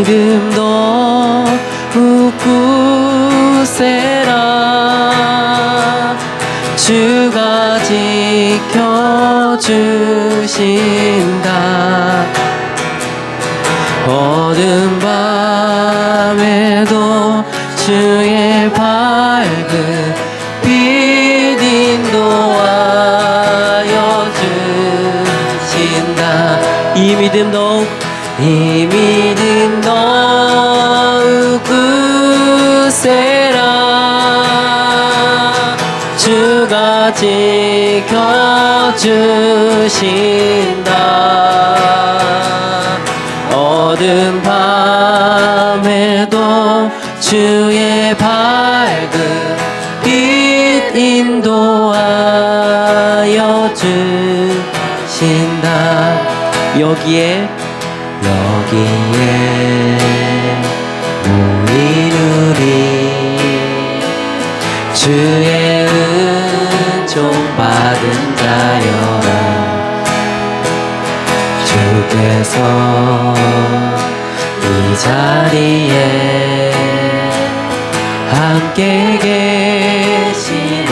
믿음 더욱 굳세라. 주가 지켜주신다. 어두운 밤에도 주의 밝은 빛 인도하여 주신다. 이 믿음 더욱 굳세라. 주가 지켜주신다. 어두운 밤에도 주의 밝은 빛 인도하여 주신다. 여기에 모인 우리 주의 은총 받은 자여라. 주께서 이 자리에 함께 계심을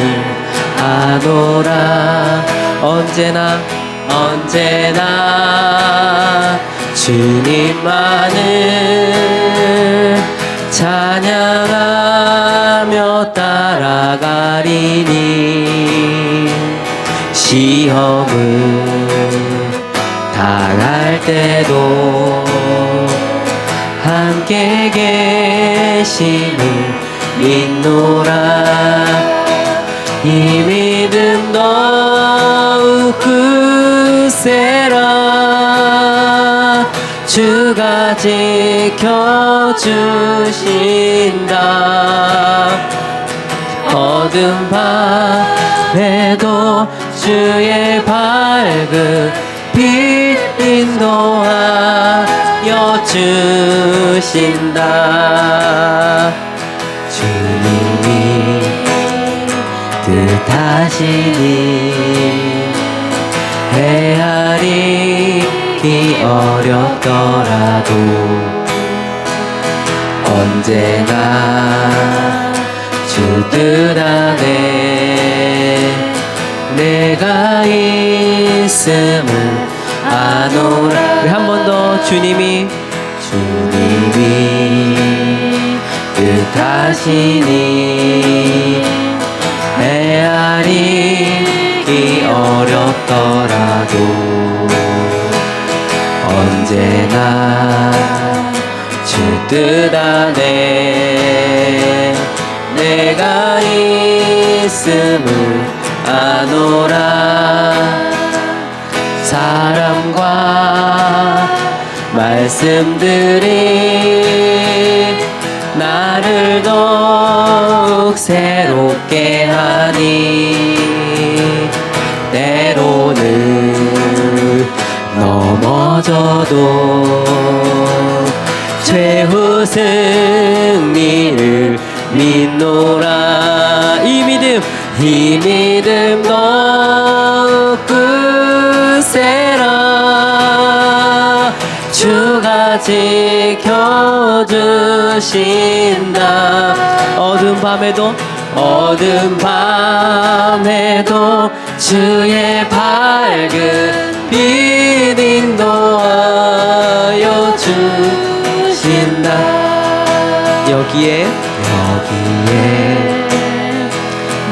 아노라. 언제나 주님만을 찬양하며 따라가리니. 시험을 당할 때도 함께 계심을 믿노라. 이 믿음 더욱 굳세라. 주가 지켜주신다. 어두운 밤에도 주의 밝은 빛 인도하여 주신다. 주님이 뜻하시니 헤아리기 어렵더라도 언제나 주 뜻 안에 내가 있음을 아노라. 한 번 더. 주님이 뜻하시니 헤아리기 어렵더라도 언제나 주 뜻 안에 내가 있음을 아노라. 사랑과 말씀들이 나를 더욱 새롭게 하니. 때로는 넘어져도 최후 승리를 믿노라. 이 믿음 더욱 굳세라. 주가 지켜주신다. 어두운 밤에도 주의 밝은 빛 인도하여 주신다. 여기에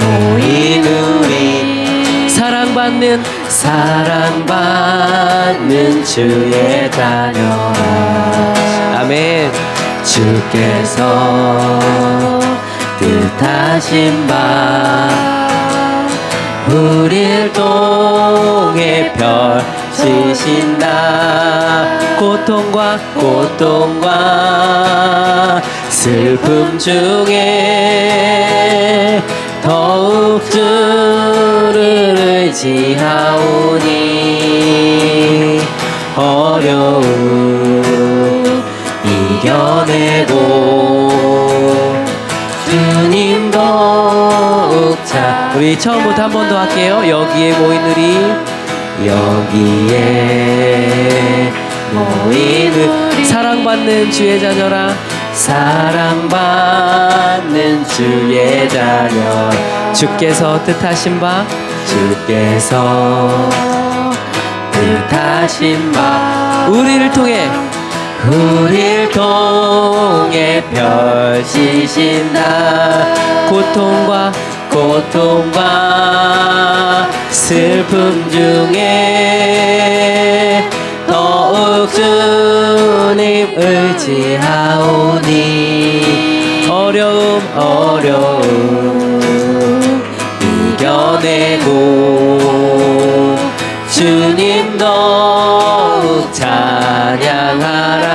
모인 우리 사랑받는 주의 자녀라. 아멘. 주께서 뜻하신 바 우릴 통해 펼치신다. 고통과 슬픔 중에 더욱 주를 의지하오니 어려움 이겨내고 주님 더욱 차. 우리 처음부터 한 번 더 할게요. 여기에 모인 우리 모이는 사랑받는 주의 자녀라 사랑받는 주의 자녀 주께서 뜻하신 바 주께서 뜻하신 바 우리를 통해 펼치신다 고통과 슬픔 중에 더욱 주님 의지하오니 어려움 이겨내고 주님 더욱 찬양하라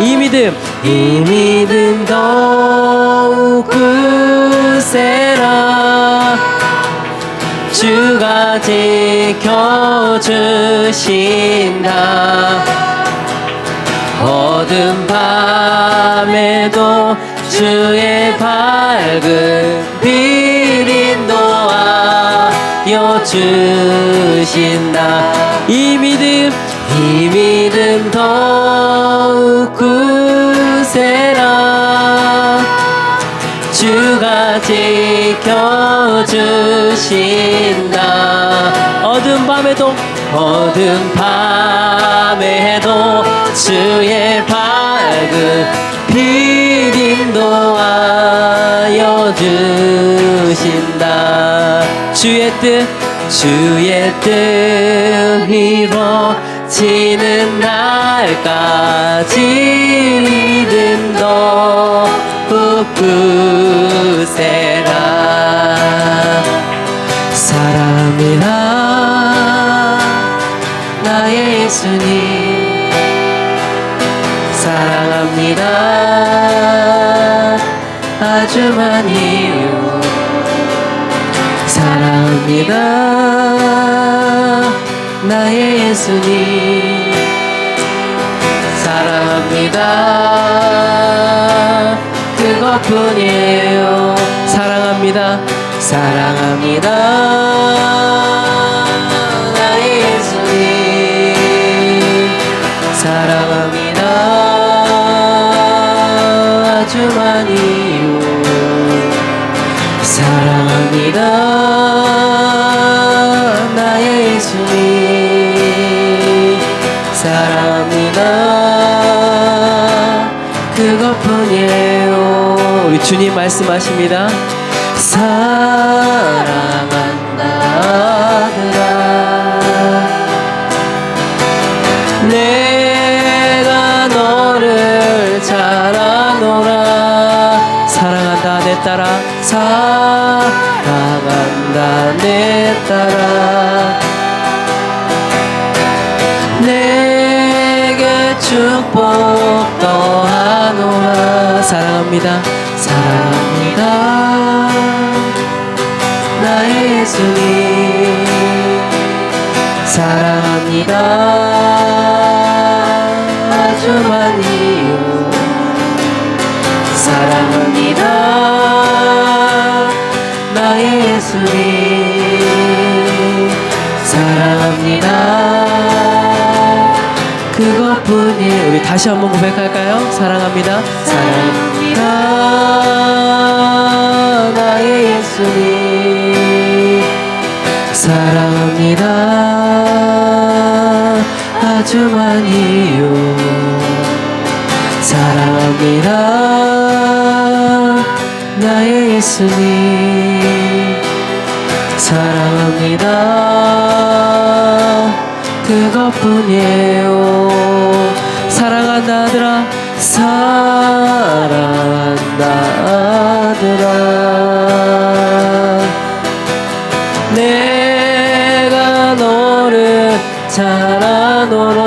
이 믿음 더욱 굳세라 주가 지켜주신다 어두운 밤에도 주의 밝은 빛 인도하여 주신다 이 믿음 더욱 굳세라 주가 지켜주신다 어두운 밤에도 주의 밝은 빛 인도하여 주신다 주의 뜻 이루어지는 날까지 믿음 더욱 굳세라 사랑합니다 나의 예수님 사랑합니다 아주 많이요 사랑합니다 나의 예수님 사랑합니다 그것뿐이에요 사랑합니다 나의 예수님 사랑합니다 아주 많이요 사랑합니다 나의 예수님 사랑합니다 그것뿐이에요 우리 주님 말씀하십니다 사랑한다 아들아 내가 너를 잘 아노라 사랑한다 내 딸아 사랑한다 내 딸아 내게 축복 더하노라 사랑합니다 나의 예수님 사랑합니다 아주 많이요 사랑합니다 나의 예수님 사랑합니다 그것뿐이에요 우리 다시 한번 고백할까요? 사랑합니다 나의 예수님 사랑합니다 아주 많이요 사랑합니다 나의 예수님 사랑합니다 그것뿐이에요 사랑한다 아들아 사랑한다 아들아 내가 너를 잘 아노라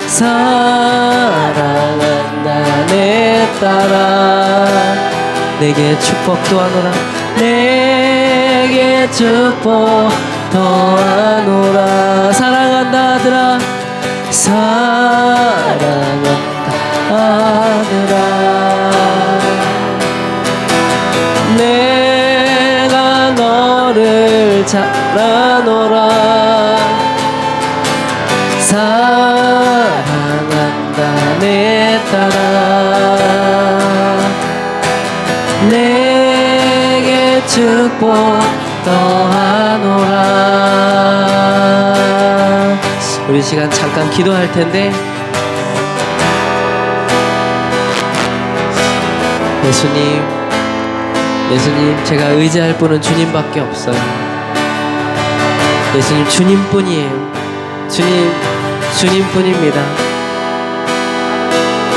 사랑한다 내 딸아 내게 축복도 하노라 내게 축복 더하노라 사랑한다 아들아 사랑한다 아들아 내가 너를 잘 아노라 축복 더하노라. 우리 시간 잠깐 기도할 텐데, 예수님, 제가 의지할 분은 주님밖에 없어요. 예수님, 주님뿐이에요. 주님뿐입니다.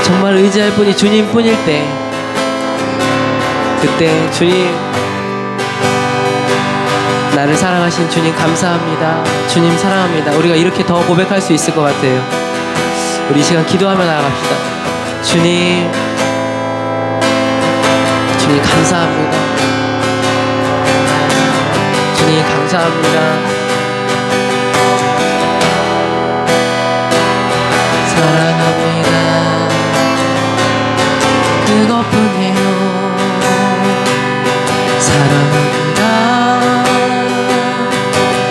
정말 의지할 분이 주님뿐일 때, 그때 주님, 나를 사랑하신 주님 감사합니다. 주님 사랑합니다. 우리가 이렇게 더 고백할 수 있을 것 같아요. 우리 이 시간 기도하며 나아갑시다. 주님 감사합니다. 주님 감사합니다. 사랑합니다. 그것뿐이에요. 사랑합니다.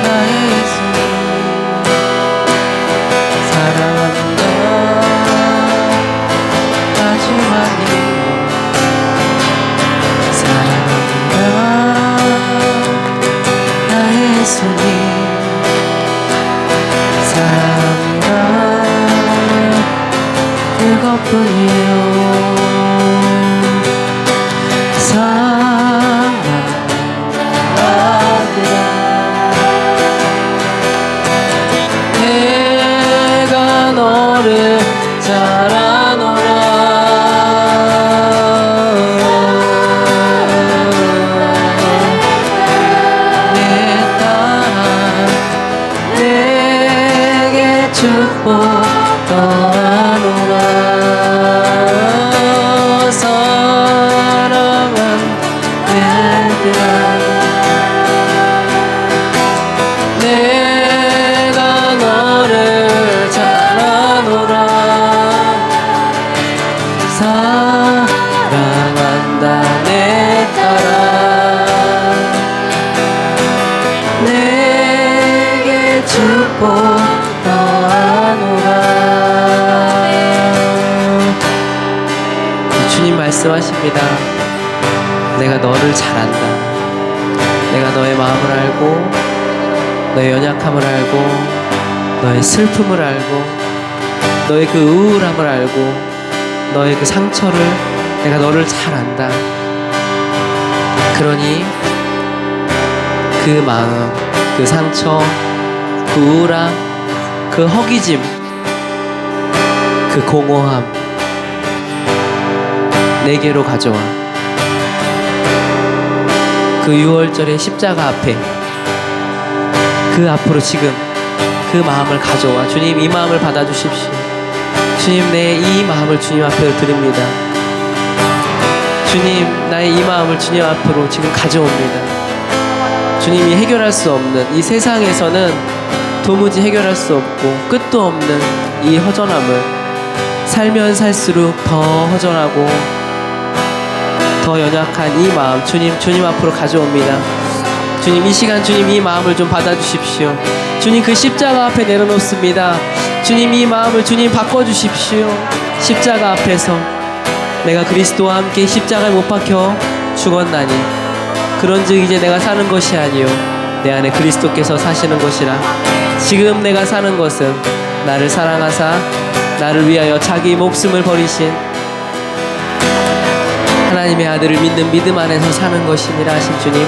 나의 예수님 사랑합니다. 마지막이에요. 사랑합니다. 나의 예수님 사랑합니다. 그것뿐이에요. 내가 너를 잘 아노라. 내 딸 내게 축복 더하노라. 사랑한 내 아들아, 내가 너를 잘 아노라. 사랑한다 내 딸아, 내게 축복 더하노라. 주님 말씀하십니다. 내가 너를 잘 안다. 내가 너의 마음을 알고, 너의 연약함을 알고, 너의 슬픔을 알고, 너의 그 우울함을 알고, 너의 그 상처를, 내가 너를 잘 안다. 그러니 그 마음, 그 상처, 그 우울함, 그 허기짐, 그 공허함 내게로 가져와. 그 6월절의 십자가 앞에, 그 앞으로 지금 그 마음을 가져와. 주님, 이 마음을 받아주십시오. 주님, 내 이 마음을 주님 앞에 드립니다. 주님, 나의 이 마음을 주님 앞으로 지금 가져옵니다. 주님이 해결할 수 없는 이 세상에서는 도무지 해결할 수 없고 끝도 없는 이 허전함을 살면 살수록 더 허전하고 더 연약한 이 마음, 주님 앞으로 가져옵니다. 주님, 이 시간 주님 이 마음을 좀 받아주십시오. 주님, 그 십자가 앞에 내려놓습니다. 주님, 이 마음을 주님 바꿔주십시오. 십자가 앞에서 내가 그리스도와 함께 십자가에 못 박혀 죽었나니 그런즉 이제 내가 사는 것이 아니요 내 안에 그리스도께서 사시는 것이라. 지금 내가 사는 것은 나를 사랑하사 나를 위하여 자기 목숨을 버리신 하나님의 아들을 믿는 믿음 안에서 사는 것이니라 하신 주님,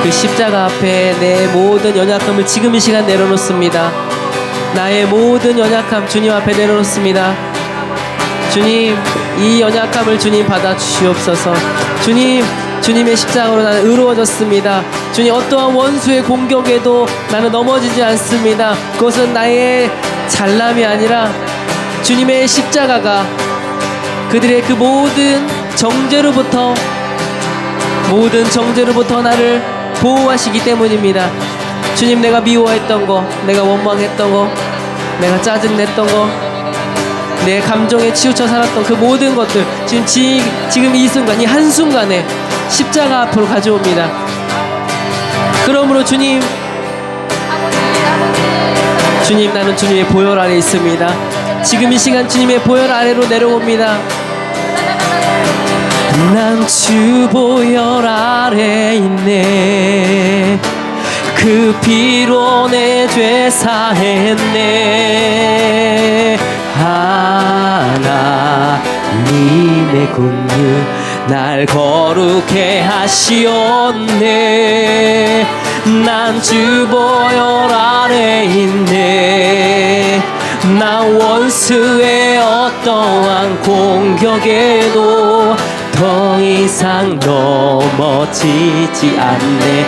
그 십자가 앞에 내 모든 연약함을 지금 이 시간 내려놓습니다. 나의 모든 연약함 주님 앞에 내려놓습니다. 주님, 이 연약함을 주님 받아주시옵소서. 주님, 주님의 십자가로 나는 의로워졌습니다. 주님, 어떠한 원수의 공격에도 나는 넘어지지 않습니다. 그것은 나의 잘남이 아니라 주님의 십자가가 그들의 그 모든 정죄로부터 나를 보호하시기 때문입니다. 주님, 내가 미워했던 거, 내가 원망했던 거, 내가 짜증냈던 거, 내 감정에 치우쳐 살았던 그 모든 것들 지금 이 순간, 이 한순간에 십자가 앞으로 가져옵니다. 그러므로 주님, 나는 주님의 보혈 아래 있습니다. 지금 이 시간 주님의 보혈 아래로 내려옵니다. 난 주 보혈 아래 있네. 그 피로 내 죄 사했네. 하나님의 긍휼 날 거룩해 하시었네. 난 주 보혈 아래 있네. 나 원수의 어떠한 공격에도 더 이상 넘어지지 않네.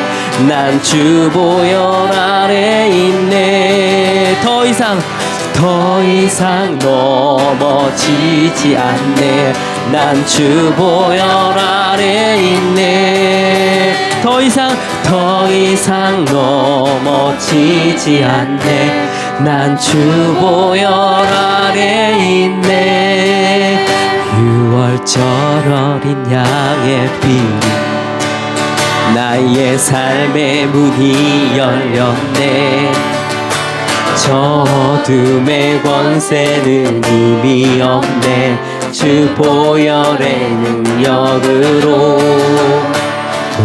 난 주 보혈 아래 있네. 더 이상 넘어지지 않네. 난 주 보혈 아래 있네. 더 이상 넘어지지 않네. 난 주 보혈 아래 있네. 6월절 어린 양의 피 나의 삶의 문이 열렸네. 저 어둠의 권세는 이미 없네. 주 보혈의 능력으로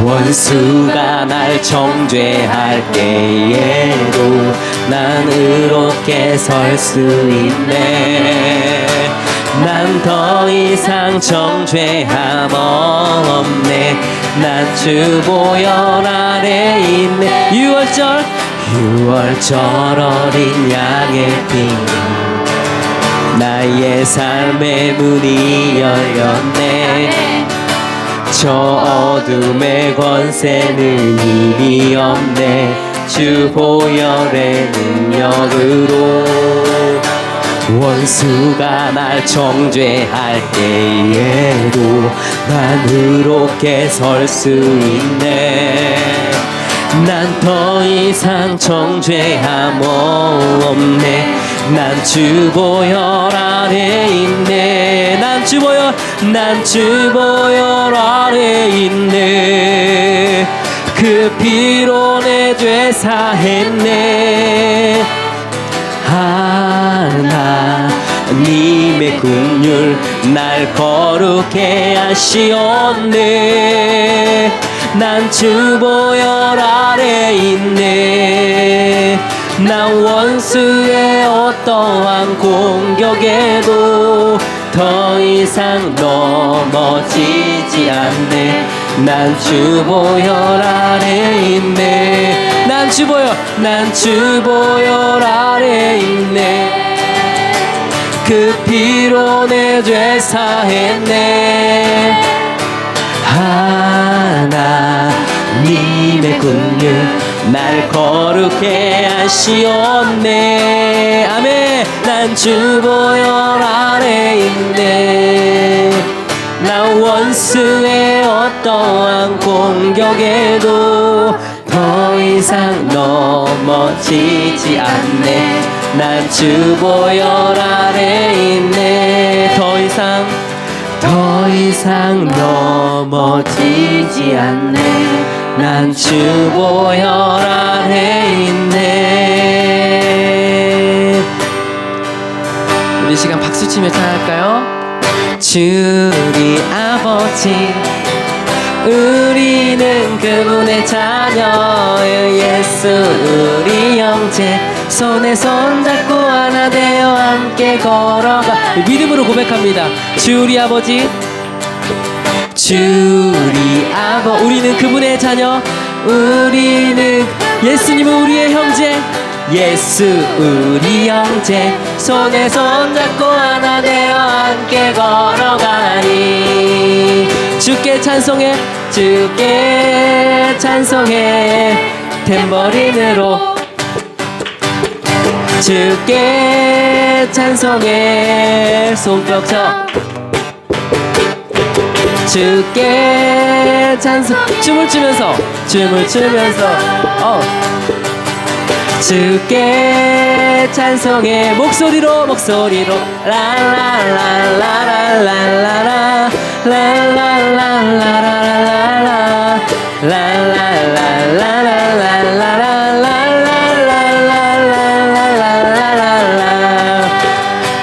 원수가 날 정죄할 때에도 난 의롭게 설 수 있네. 난 더 이상 정죄함 없네. 난 주 보혈 아래 있네. 6월절 어린 양의 피 나의 삶의 문이 열렸네. 저 어둠의 권세는 이미 없네. 주 보혈의 능력으로 원수가 날 정죄할 때에도 난 의롭게 설 수 있네. 난 더 이상 정죄함 없네. 난 주 보혈 아래 있네. 난 주 보혈 아래 있네. 그 피로 내 죄 사했네. 하나님의 긍휼 날 거룩해 하시었네. 난 주 보혈 아래 있네. 난 원수의 어떠한 공격에도 더 이상 넘어지지 않네. 난 주 보혈 아래 있네. 난 주 보혈 아래 있네. 그 피로 내 죄 사했네. 하나님의 긍휼 날 거룩해 하시었네. 아멘. 난 주 보혈 아래 있네. 난 원수의 어떠한 공격에도 더 이상 넘어지지 않네. 난 주 보혈 아래 있네. 더 이상 넘어지지 않네. 난 주 보혈 아래 있네. 우리 시간 박수치며 찬양할까요? 주리 아버지 우리는 그분의 자녀예요. 예수 우리 형제 손에 손잡고 하나 되어 함께 걸어가. 믿음으로 고백합니다. 주리 아버지 우리는 그분의 자녀. 우리는 예수님은 우리의 형제. 예수 우리 형제 손에 손잡고 하나 되어 함께 걸어가니. 주께 찬송해 탬버린으로 주께 찬송해 손뼉쳐 주께 찬송 춤을 추면서 주께 찬송해 목소리로 라라라라라라라 라라라라라라라 라라라라라라라라라라라라라라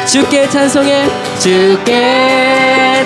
주께 찬송해 주께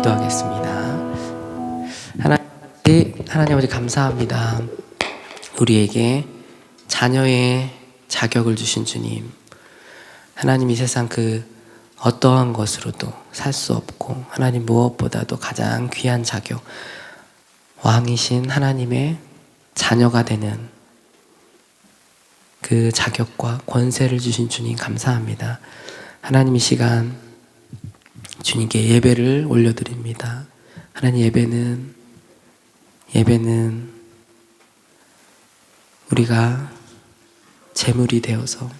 기도하겠습니다. 하나님 아버지 감사합니다. 우리에게 자녀의 자격을 주신 주님, 하나님 이 세상 그 어떠한 것으로도 살 수 없고 하나님 무엇보다도 가장 귀한 자격, 왕이신 하나님의 자녀가 되는 그 자격과 권세를 주신 주님 감사합니다. 하나님 이 시간 주님께 예배를 올려드립니다. 하나님 예배는 우리가 제물이 되어서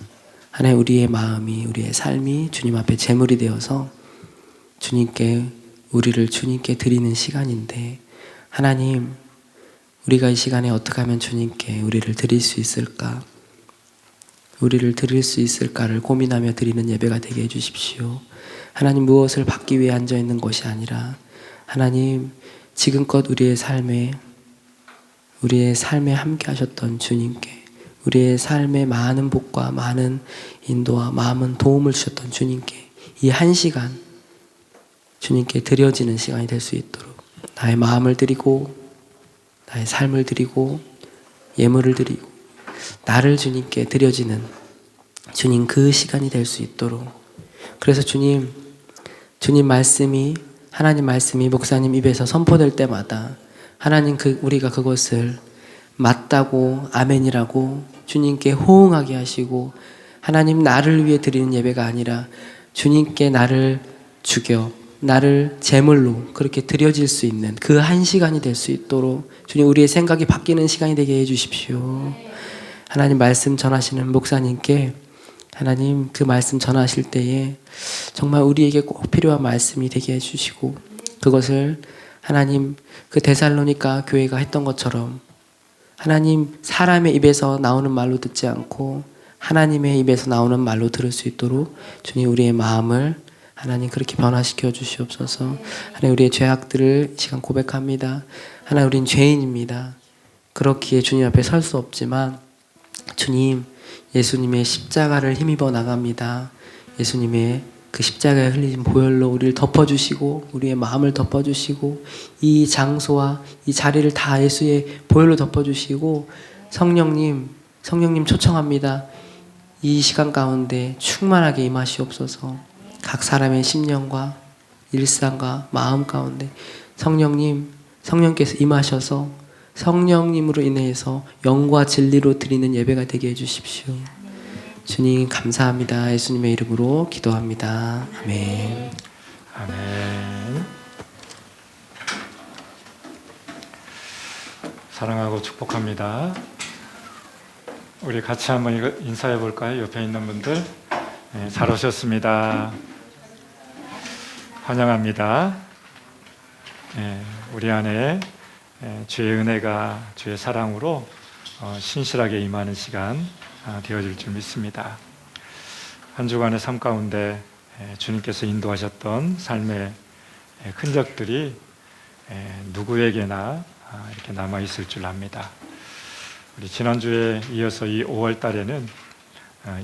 하나님 우리의 마음이 우리의 삶이 주님 앞에 제물이 되어서 우리를 주님께 드리는 시간인데 하나님 우리가 이 시간에 어떻게 하면 주님께 우리를 드릴 수 있을까? 우리를 드릴 수 있을까를 고민하며 드리는 예배가 되게 해주십시오. 하나님 무엇을 받기 위해 앉아있는 것이 아니라 하나님 지금껏 우리의 삶에 함께 하셨던 주님께 우리의 삶에 많은 복과 많은 인도와 많은 도움을 주셨던 주님께 이 한 시간 주님께 드려지는 시간이 될 수 있도록 나의 마음을 드리고 나의 삶을 드리고 예물을 드리고 나를 주님께 드려지는 주님 그 시간이 될 수 있도록 그래서 주님 말씀이 하나님 말씀이 목사님 입에서 선포될 때마다 하나님 우리가 그것을 맞다고 아멘이라고 주님께 호응하게 하시고 하나님 나를 위해 드리는 예배가 아니라 주님께 나를 제물로 그렇게 드려질 수 있는 그 한 시간이 될 수 있도록 주님 우리의 생각이 바뀌는 시간이 되게 해주십시오. 하나님 말씀 전하시는 목사님께 하나님 그 말씀 전하실 때에 정말 우리에게 꼭 필요한 말씀이 되게 해주시고 그것을 하나님 그 데살로니가 교회가 했던 것처럼 하나님 사람의 입에서 나오는 말로 듣지 않고 하나님의 입에서 나오는 말로 들을 수 있도록 주님 우리의 마음을 하나님 그렇게 변화시켜 주시옵소서. 하나님 우리의 죄악들을 이 시간 고백합니다. 하나님 우린 죄인입니다. 그렇기에 주님 앞에 설 수 없지만 주님 예수님의 십자가를 힘입어 나갑니다. 예수님의 그 십자가에 흘리신 보혈로 우리를 덮어주시고 우리의 마음을 덮어주시고 이 장소와 이 자리를 다 예수의 보혈로 덮어주시고 성령님 초청합니다. 이 시간 가운데 충만하게 임하시옵소서. 각 사람의 심령과 일상과 마음 가운데 성령께서 임하셔서 성령님으로 인해서 영과 진리로 드리는 예배가 되게 해주십시오. 주님 감사합니다. 예수님의 이름으로 기도합니다. 아멘. 아멘. 사랑하고 축복합니다. 우리 같이 한번 인사해 볼까요? 옆에 있는 분들. 네, 잘 오셨습니다. 환영합니다. 네, 우리 안에 주의 은혜가 주의 사랑으로 신실하게 임하는 시간 되어질 줄 믿습니다. 한 주간의 삶 가운데 주님께서 인도하셨던 삶의 흔적들이 누구에게나 이렇게 남아있을 줄 압니다. 우리 지난주에 이어서 이 5월 달에는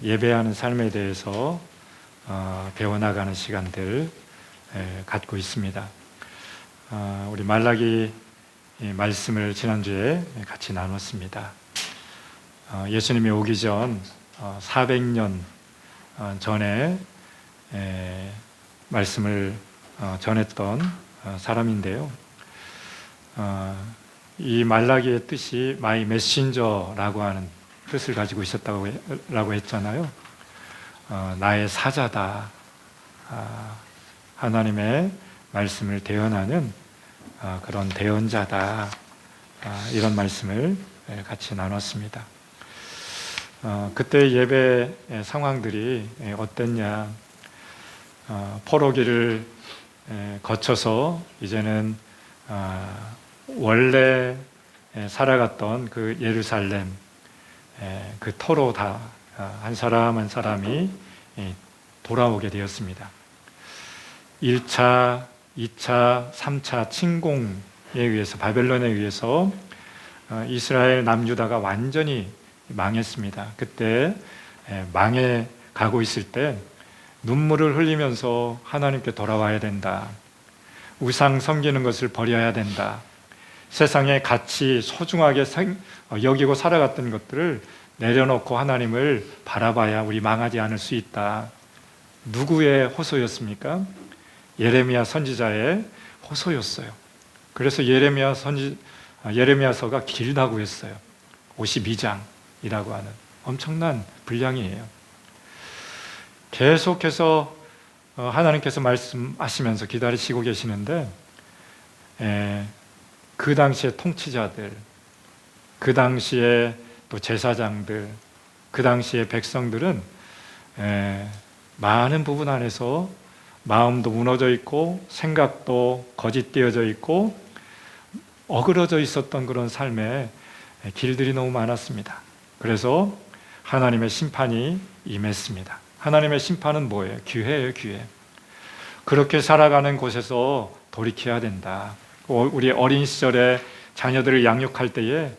예배하는 삶에 대해서 배워나가는 시간들 갖고 있습니다. 우리 말라기 말씀을 지난주에 같이 나눴습니다. 예수님이 오기 전 400년 전에 말씀을 전했던 사람인데요. 이 말라기의 뜻이 마이 메신저라고 하는 뜻을 가지고 있었다고 했잖아요. 나의 사자다. 하나님의 말씀을 대언하는 그런 대언자다. 이런 말씀을 같이 나눴습니다. 그때 예배 상황들이 어땠냐? 포로기를 거쳐서 이제는 원래 살아갔던 그 예루살렘 그 터로 다 한 사람 한 사람이 돌아오게 되었습니다. 1차, 2차, 3차 침공에 의해서 바벨론에 의해서 이스라엘 남유다가 완전히 망했습니다. 그때 망해 가고 있을 때 눈물을 흘리면서 하나님께 돌아와야 된다. 우상 섬기는 것을 버려야 된다. 세상에 가치 소중하게 여기고 살아갔던 것들을 내려놓고 하나님을 바라봐야 우리 망하지 않을 수 있다. 누구의 호소였습니까? 예레미야 선지자의 호소였어요. 그래서 예레미야서가 길다고 했어요. 52장이라고 하는 엄청난 분량이에요. 계속해서 하나님께서 말씀하시면서 기다리시고 계시는데, 그 당시의 통치자들, 그 당시의 또 제사장들, 그 당시의 백성들은 많은 부분 안에서 마음도 무너져 있고 생각도 거짓되어져 있고 어그러져 있었던 그런 삶의 길들이 너무 많았습니다. 그래서 하나님의 심판이 임했습니다. 하나님의 심판은 뭐예요? 기회예요, 기회. 그렇게 살아가는 곳에서 돌이켜야 된다. 우리 어린 시절에 자녀들을 양육할 때에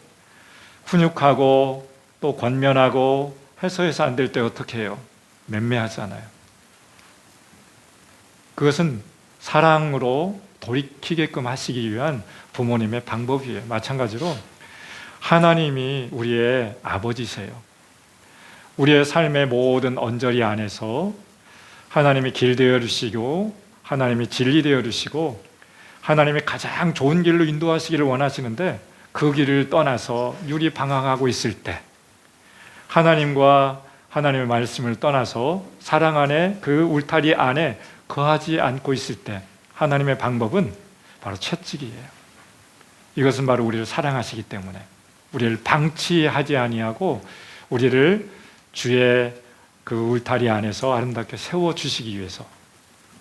훈육하고 또 권면하고 해서 안 될 때 어떻게 해요? 맴매하잖아요. 그것은 사랑으로 돌이키게끔 하시기 위한 부모님의 방법이에요. 마찬가지로 하나님이 우리의 아버지세요. 우리의 삶의 모든 언저리 안에서 하나님이 길 되어 주시고 하나님이 진리 되어 주시고 하나님이 가장 좋은 길로 인도하시기를 원하시는데, 그 길을 떠나서 유리방황하고 있을 때, 하나님과 하나님의 말씀을 떠나서 사랑 안에, 그 울타리 안에 거하지 않고 있을 때 하나님의 방법은 바로 채찍이에요. 이것은 바로 우리를 사랑하시기 때문에 우리를 방치하지 아니하고 우리를 주의 그 울타리 안에서 아름답게 세워주시기 위해서.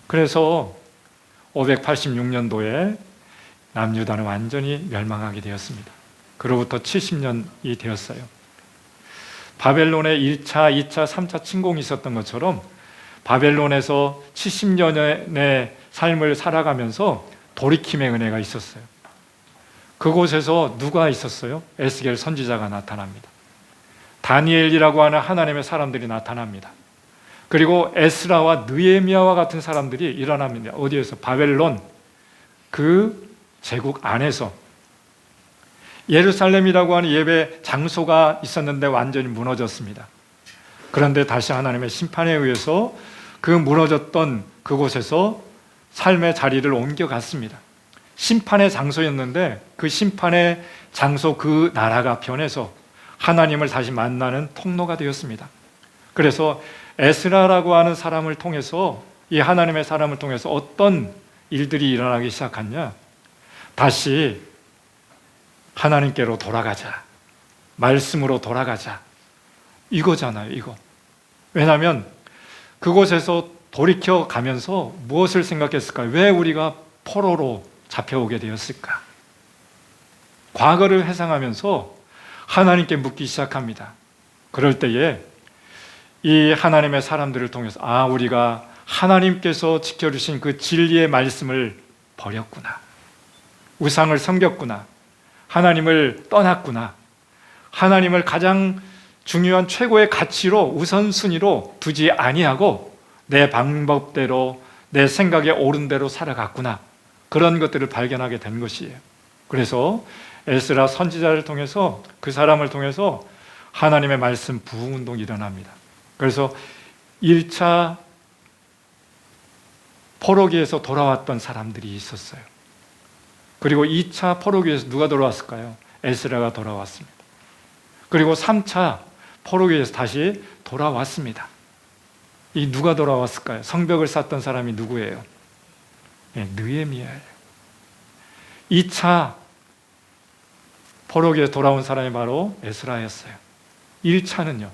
그래서 586년도에 남유다는 완전히 멸망하게 되었습니다. 그로부터 70년이 되었어요. 바벨론의 1차, 2차, 3차 침공이 있었던 것처럼 바벨론에서 70년의 삶을 살아가면서 돌이킴의 은혜가 있었어요. 그곳에서 누가 있었어요? 에스겔 선지자가 나타납니다. 다니엘이라고 하는 하나님의 사람들이 나타납니다. 그리고 에스라와 느헤미야와 같은 사람들이 일어납니다. 어디에서? 바벨론 그 제국 안에서. 예루살렘이라고 하는 예배 장소가 있었는데 완전히 무너졌습니다. 그런데 다시 하나님의 심판에 의해서 그 무너졌던 그곳에서 삶의 자리를 옮겨갔습니다. 심판의 장소였는데 그 심판의 장소, 그 나라가 변해서 하나님을 다시 만나는 통로가 되었습니다. 그래서 에스라라고 하는 사람을 통해서, 이 하나님의 사람을 통해서 어떤 일들이 일어나기 시작했냐? 다시 하나님께로 돌아가자, 말씀으로 돌아가자, 이거잖아요, 이거. 왜냐하면 그곳에서 돌이켜 가면서 무엇을 생각했을까요? 왜 우리가 포로로 잡혀오게 되었을까? 과거를 회상하면서 하나님께 묻기 시작합니다. 그럴 때에 이 하나님의 사람들을 통해서, 우리가 하나님께서 지켜주신 그 진리의 말씀을 버렸구나, 우상을 섬겼구나, 하나님을 떠났구나, 하나님을 가장 중요한 최고의 가치로 우선순위로 두지 아니하고 내 방법대로, 내 생각에 옳은 대로 살아갔구나, 그런 것들을 발견하게 된 것이에요. 그래서 에스라 선지자를 통해서, 그 사람을 통해서 하나님의 말씀 부흥운동이 일어납니다. 그래서 1차 포로기에서 돌아왔던 사람들이 있었어요. 그리고 2차 포로기에서 누가 돌아왔을까요? 에스라가 돌아왔습니다. 그리고 3차 포로기에서 다시 돌아왔습니다. 이 누가 돌아왔을까요? 성벽을 쌓던 사람이 누구예요? 느헤미야예요. 2차 포로기에서 돌아온 사람이 바로 에스라였어요. 1차는요,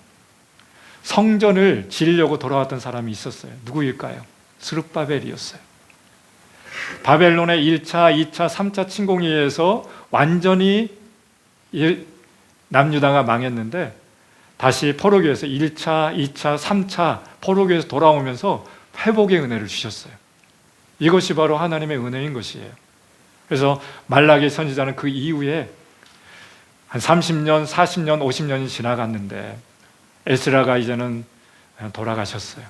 성전을 지으려고 돌아왔던 사람이 있었어요. 누구일까요? 스룹바벨이었어요. 바벨론의 1차, 2차, 3차 침공에 의해서 완전히 남유다가 망했는데 다시 포로기에서 1차, 2차, 3차 포로기에서 돌아오면서 회복의 은혜를 주셨어요. 이것이 바로 하나님의 은혜인 것이에요. 그래서 말라기 선지자는 그 이후에 한 30년, 40년, 50년이 지나갔는데 에스라가 이제는 돌아가셨어요.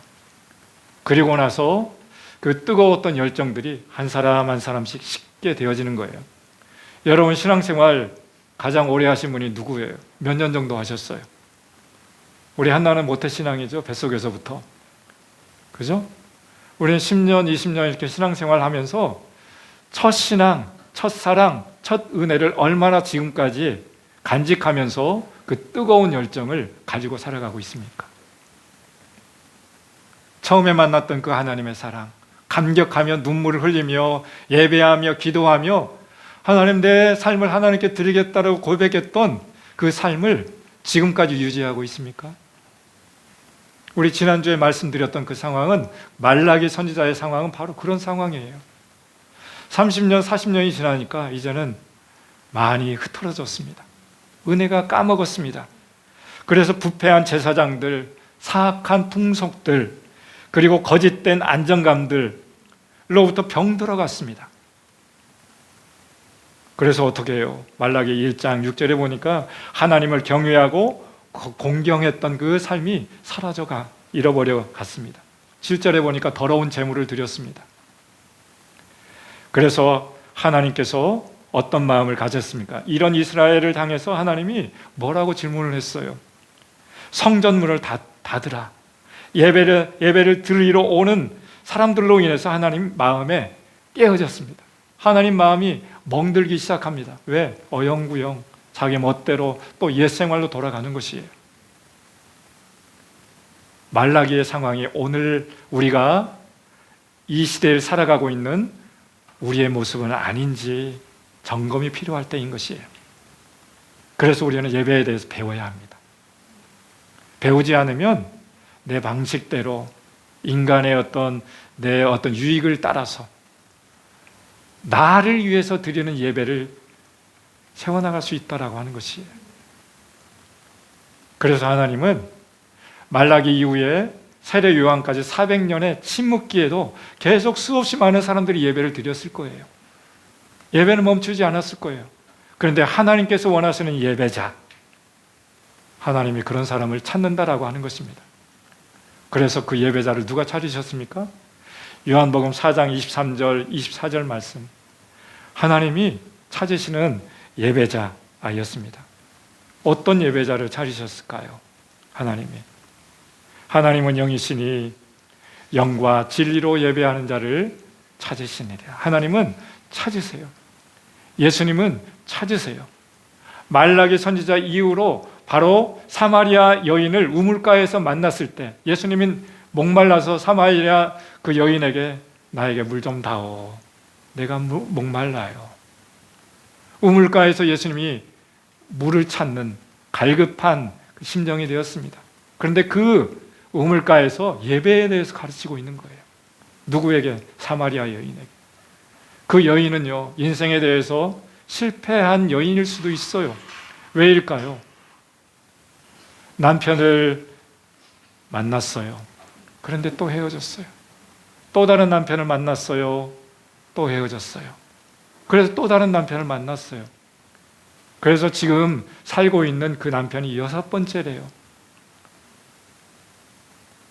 그리고 나서 그 뜨거웠던 열정들이 한 사람 한 사람씩 식게 되어지는 거예요. 여러분 신앙생활 가장 오래 하신 분이 누구예요? 몇 년 정도 하셨어요? 우리 한나는 모태신앙이죠. 뱃속에서부터. 그죠? 우리는 10년, 20년 이렇게 신앙생활 하면서 첫 신앙, 첫 사랑, 첫 은혜를 얼마나 지금까지 간직하면서 그 뜨거운 열정을 가지고 살아가고 있습니까? 처음에 만났던 그 하나님의 사랑, 감격하며 눈물을 흘리며 예배하며 기도하며 하나님 내 삶을 하나님께 드리겠다고 고백했던 그 삶을 지금까지 유지하고 있습니까? 우리 지난주에 말씀드렸던 그 상황은 말라기 선지자의 상황은 바로 그런 상황이에요. 30년, 40년이 지나니까 이제는 많이 흐트러졌습니다. 은혜가 까먹었습니다. 그래서 부패한 제사장들, 사악한 풍속들, 그리고 거짓된 안정감들로부터 병 들어갔습니다. 그래서 어떻게 해요? 말라기 1장 6절에 보니까 하나님을 경외하고 공경했던 그 삶이 사라져가 잃어버려 갔습니다. 7절에 보니까 더러운 제물을 드렸습니다. 그래서 하나님께서 어떤 마음을 가졌습니까? 이런 이스라엘을 향해서 하나님이 뭐라고 질문을 했어요? 성전문을 닫으라. 예배를 드리러 오는 사람들로 인해서 하나님 마음에 깨어졌습니다. 하나님 마음이 멍들기 시작합니다. 왜? 어영부영 자기 멋대로 또 옛생활로 돌아가는 것이에요. 말라기의 상황이 오늘 우리가 이 시대를 살아가고 있는 우리의 모습은 아닌지 점검이 필요할 때인 것이에요. 그래서 우리는 예배에 대해서 배워야 합니다. 배우지 않으면 내 방식대로 인간의 내 어떤 유익을 따라서 나를 위해서 드리는 예배를 세워나갈 수 있다라고 하는 것이에요. 그래서 하나님은 말라기 이후에 세례 요한까지 400년의 침묵기에도 계속 수없이 많은 사람들이 예배를 드렸을 거예요. 예배는 멈추지 않았을 거예요. 그런데 하나님께서 원하시는 예배자, 하나님이 그런 사람을 찾는다라고 하는 것입니다. 그래서 그 예배자를 누가 찾으셨습니까? 요한복음 4장 23절, 24절 말씀. 하나님이 찾으시는 예배자였습니다. 어떤 예배자를 찾으셨을까요? 하나님은 영이시니 영과 진리로 예배하는 자를 찾으시니라. 하나님은 찾으세요. 예수님은 찾으세요. 말라기 선지자 이후로 바로 사마리아 여인을 우물가에서 만났을 때 예수님이 목말라서 사마리아 그 여인에게 나에게 물 좀 다오. 내가 목말라요. 우물가에서 예수님이 물을 찾는 갈급한 그 심정이 되었습니다. 그런데 그 우물가에서 예배에 대해서 가르치고 있는 거예요. 누구에게? 사마리아 여인에게. 그 여인은요, 인생에 대해서 실패한 여인일 수도 있어요. 왜일까요? 남편을 만났어요. 그런데 또 헤어졌어요. 또 다른 남편을 만났어요. 또 헤어졌어요. 그래서 또 다른 남편을 만났어요. 그래서 지금 살고 있는 그 남편이 6번째래요.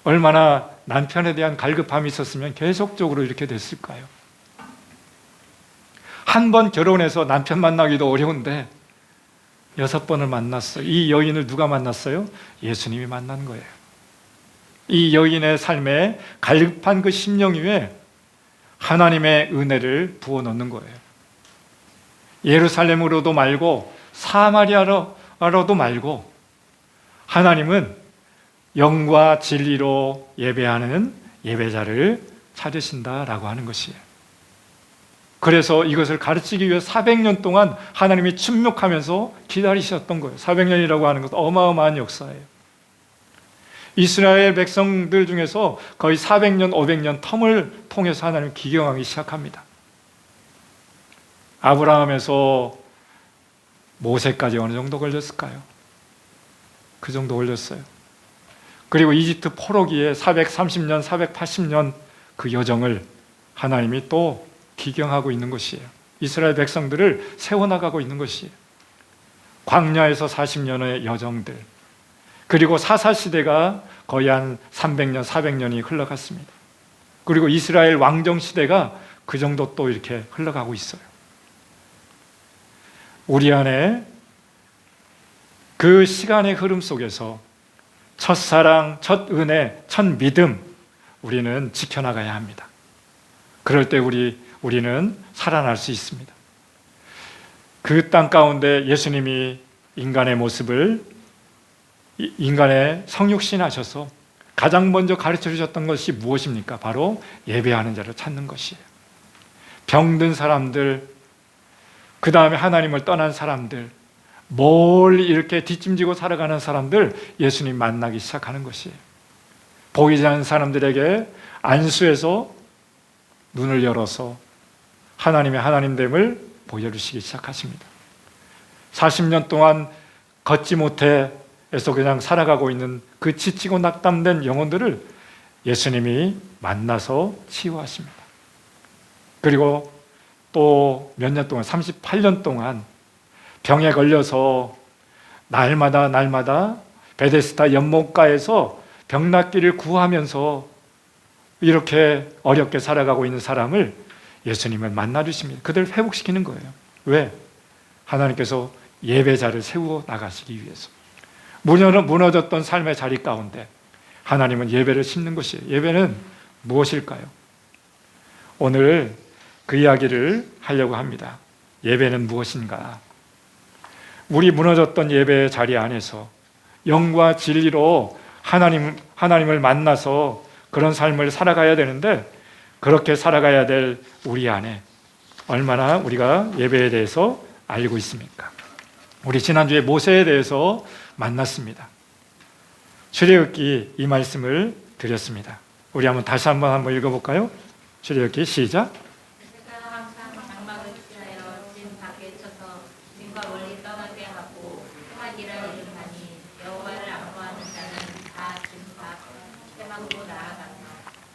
얼마나 남편에 대한 갈급함이 있었으면 계속적으로 이렇게 됐을까요? 한 번 결혼해서 남편 만나기도 어려운데 6번을 만났어요. 이 여인을 누가 만났어요? 예수님이 만난 거예요. 이 여인의 삶에 갈급한 그 심령 위에 하나님의 은혜를 부어넣는 거예요. 예루살렘으로도 말고 사마리아로도 말고 하나님은 영과 진리로 예배하는 예배자를 찾으신다라고 하는 것이에요. 그래서 이것을 가르치기 위해 400년 동안 하나님이 침묵하면서 기다리셨던 거예요. 400년이라고 하는 것은 어마어마한 역사예요. 이스라엘 백성들 중에서 거의 400년, 500년 텀을 통해서 하나님이 기경하기 시작합니다. 아브라함에서 모세까지 어느 정도 걸렸을까요? 그 정도 걸렸어요. 그리고 이집트 포로기에 430년, 480년 그 여정을 하나님이 또 기경하고 있는 것이에요. 이스라엘 백성들을 세워나가고 있는 것이에요. 광야에서 40년의 여정들, 그리고 사사시대가 거의 한 300년, 400년이 흘러갔습니다. 그리고 이스라엘 왕정 시대가 그 정도 또 이렇게 흘러가고 있어요. 우리 안에 그 시간의 흐름 속에서 첫사랑, 첫 은혜, 첫 믿음 우리는 지켜나가야 합니다. 그럴 때 우리는 살아날 수 있습니다. 그 땅 가운데 예수님이 인간의 모습을 인간의 성육신 하셔서 가장 먼저 가르쳐 주셨던 것이 무엇입니까? 바로 예배하는 자를 찾는 것이에요. 병든 사람들, 그 다음에 하나님을 떠난 사람들, 멀리 이렇게 뒷짐지고 살아가는 사람들 예수님 만나기 시작하는 것이에요. 보이지 않는 사람들에게 안수해서 눈을 열어서 하나님의 하나님됨을 보여주시기 시작하십니다. 40년 동안 걷지 못해서 그냥 살아가고 있는 그 지치고 낙담된 영혼들을 예수님이 만나서 치유하십니다. 그리고 또 몇 년 동안, 38년 동안 병에 걸려서 날마다 베데스다 연못가에서 병낫기를 구하면서 이렇게 어렵게 살아가고 있는 사람을 예수님은 만나주십니다. 그들을 회복시키는 거예요. 왜? 하나님께서 예배자를 세워 나가시기 위해서. 무너졌던 삶의 자리 가운데 하나님은 예배를 심는 것이에요. 예배는 무엇일까요? 오늘 그 이야기를 하려고 합니다. 예배는 무엇인가? 우리 무너졌던 예배의 자리 안에서 영과 진리로 하나님을 만나서 그런 삶을 살아가야 되는데, 그렇게 살아가야 될 우리 안에 얼마나 우리가 예배에 대해서 알고 있습니까? 우리 지난주에 모세에 대해서 만났습니다. 출애굽기 이 말씀을 드렸습니다. 우리 다시 한번 읽어볼까요? 출애굽기 시작.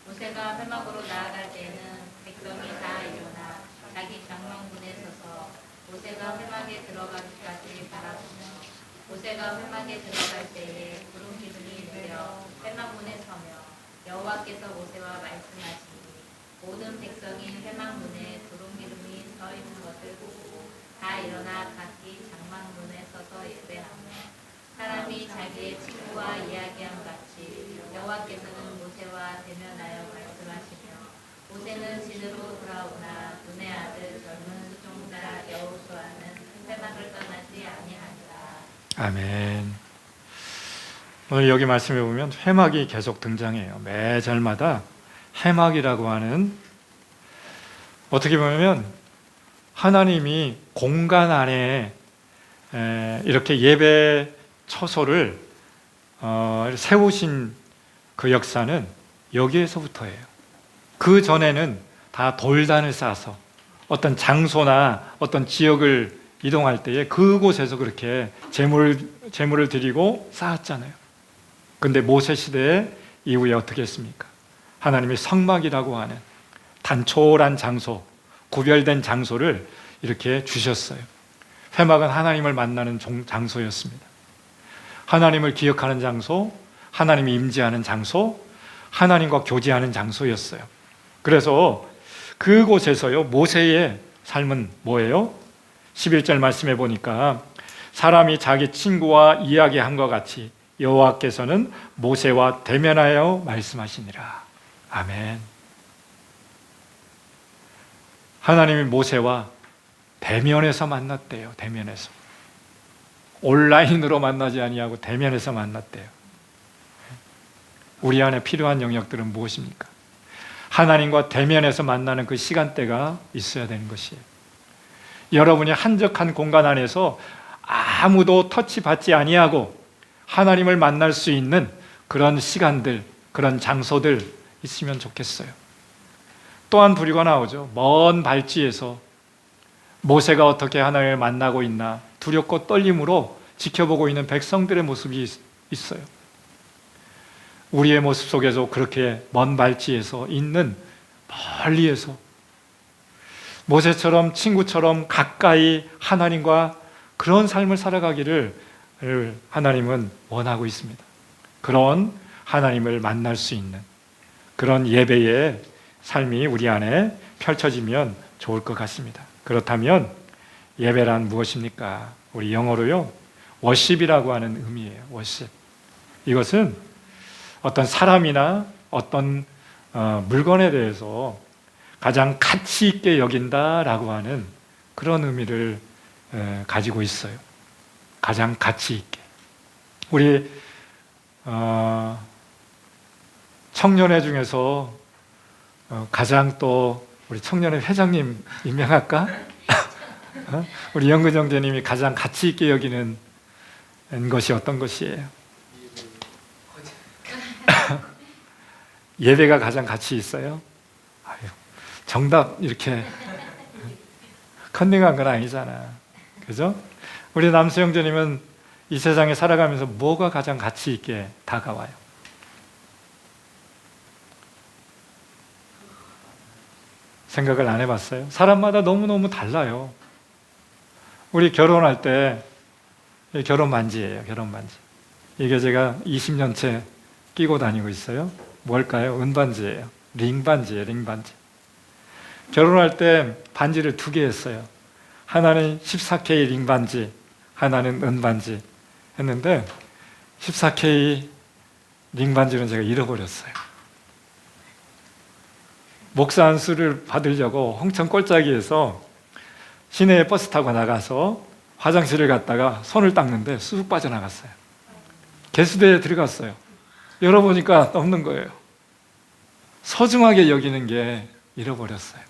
모세가 회막으로 나아갈 때에는 백성이 다 일어나 자기 장막문에 서서 모세가 회막에 들어가기까지 바라보며 모세가 회막에 들어갈 때에 구름 기둥이 내려 회막문에 서며 여호와께서 모세와 말씀하시니 모든 백성이 회막문에 구름 기둥이 서 있는 것을 보고 다 일어나 각기 장막문에 서서 예배하며 사람이 자기의 친구와 이야기한 같이 여호와께서는 모세와 대면하여 말씀하시며 모세는 진으로 돌아오나 눈의 아들 젊은 수종자 여호수아는 회막을 떠나지 아니하니라. 아멘. 오늘 여기 말씀해 보면 회막이 계속 등장해요. 매 절마다 회막이라고 하는, 어떻게 보면 하나님이 공간 안에 이렇게 예배 처소를 세우신 그 역사는 여기에서부터예요. 그 전에는 다 돌단을 쌓아서 어떤 장소나 어떤 지역을 이동할 때에 그곳에서 그렇게 제물을 드리고 쌓았잖아요. 근데 모세 시대 이후에 어떻게 했습니까? 하나님이 성막이라고 하는 단촐한 장소, 구별된 장소를 이렇게 주셨어요. 회막은 하나님을 만나는 장소였습니다. 하나님을 기억하는 장소, 하나님이 임재하는 장소, 하나님과 교제하는 장소였어요. 그래서 그곳에서요, 모세의 삶은 뭐예요? 11절 말씀해 보니까 사람이 자기 친구와 이야기한 것 같이 여호와께서는 모세와 대면하여 말씀하시니라. 아멘. 하나님이 모세와 대면에서 만났대요. 대면에서. 온라인으로 만나지 아니하고 대면에서 만났대요. 우리 안에 필요한 영역들은 무엇입니까? 하나님과 대면에서 만나는 그 시간대가 있어야 되는 것이에요. 여러분이 한적한 공간 안에서 아무도 터치받지 아니하고 하나님을 만날 수 있는 그런 시간들, 그런 장소들 있으면 좋겠어요. 또한 부류가 나오죠. 먼 발치에서 모세가 어떻게 하나님을 만나고 있나 두렵고 떨림으로 지켜보고 있는 백성들의 모습이 있어요. 우리의 모습 속에서 그렇게 먼 발치에서 있는, 멀리에서 모세처럼 친구처럼 가까이 하나님과 그런 삶을 살아가기를 하나님은 원하고 있습니다. 그런 하나님을 만날 수 있는 그런 예배의 삶이 우리 안에 펼쳐지면 좋을 것 같습니다. 그렇다면 예배란 무엇입니까? 우리 영어로요, 워십이라고 하는 의미예요. 워십. 이것은 어떤 사람이나 어떤 물건에 대해서 가장 가치 있게 여긴다라고 하는 그런 의미를 가지고 있어요. 가장 가치 있게. 우리 청년회 중에서 가장 또 우리 청년회 회장님 임명할까? 우리 영근 형제님이 가장 가치 있게 여기는 것이 어떤 것이에요? 예배가 가장 가치 있어요? 아유, 정답 이렇게 컨닝한 건 아니잖아. 그죠? 우리 남수 형제님은 이 세상에 살아가면서 뭐가 가장 가치 있게 다가와요? 생각을 안 해봤어요? 사람마다 너무너무 달라요. 우리 결혼할 때 결혼 반지예요. 결혼 반지. 이게 제가 20년째 끼고 다니고 있어요. 뭘까요? 은반지예요. 링 반지예요. 링 반지. 결혼할 때 반지를 2개 했어요. 하나는 14K 링 반지, 하나는 은 반지 했는데 14K 링 반지는 제가 잃어버렸어요. 목사 안수를 받으려고 홍천 꼴짜기에서 시내에 버스 타고 나가서 화장실을 갔다가 손을 닦는데 쑥 빠져나갔어요. 개수대에 들어갔어요. 열어보니까 없는 거예요. 소중하게 여기는 게 잃어버렸어요.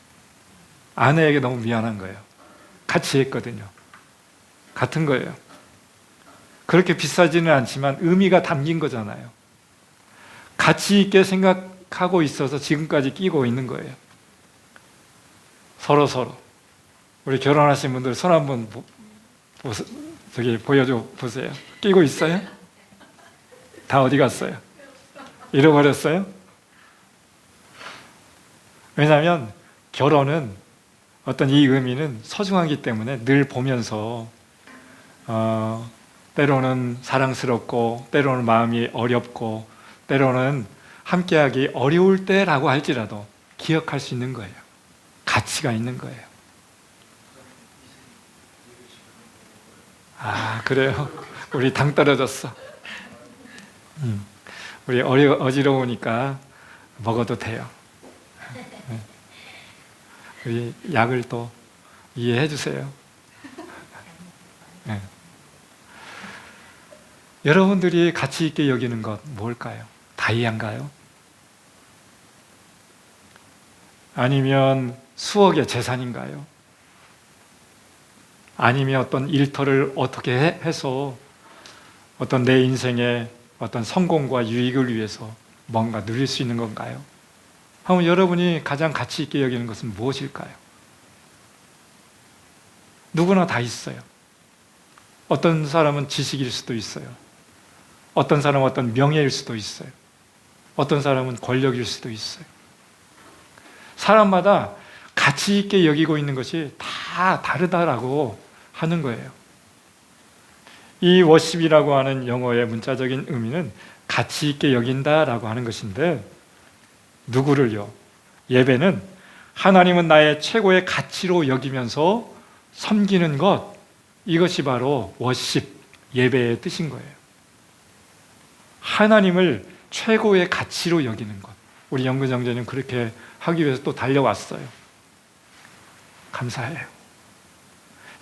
아내에게 너무 미안한 거예요. 같이 했거든요. 같은 거예요. 그렇게 비싸지는 않지만 의미가 담긴 거잖아요. 가치 있게 생각하고 있어서 지금까지 끼고 있는 거예요. 서로. 우리 결혼하신 분들 손 한번 저기 보여줘 보세요. 끼고 있어요? 다 어디 갔어요? 잃어버렸어요? 왜냐하면 결혼은 어떤 이 의미는 소중하기 때문에 늘 보면서 때로는 사랑스럽고 때로는 마음이 어렵고 때로는 함께하기 어려울 때라고 할지라도 기억할 수 있는 거예요. 가치가 있는 거예요. 아, 그래요? 우리 당 떨어졌어. 우리 어지러우니까 먹어도 돼요. 우리 약을 또 이해해 주세요. 네. 여러분들이 가치 있게 여기는 것 뭘까요? 다이아인가요? 아니면 수억의 재산인가요? 아니면 어떤 일터를 어떻게 해서 어떤 내 인생의 어떤 성공과 유익을 위해서 뭔가 누릴 수 있는 건가요? 한번 여러분이 가장 가치 있게 여기는 것은 무엇일까요? 누구나 다 있어요. 어떤 사람은 지식일 수도 있어요. 어떤 사람은 어떤 명예일 수도 있어요. 어떤 사람은 권력일 수도 있어요. 사람마다 가치 있게 여기고 있는 것이 다 다르다라고 하는 거예요. 이 워십이라고 하는 영어의 문자적인 의미는 가치 있게 여긴다라고 하는 것인데 누구를요? 예배는 하나님은 나의 최고의 가치로 여기면서 섬기는 것, 이것이 바로 워십, 예배의 뜻인 거예요. 하나님을 최고의 가치로 여기는 것. 우리 영근 형제는 그렇게 하기 위해서 또 달려왔어요. 감사해요.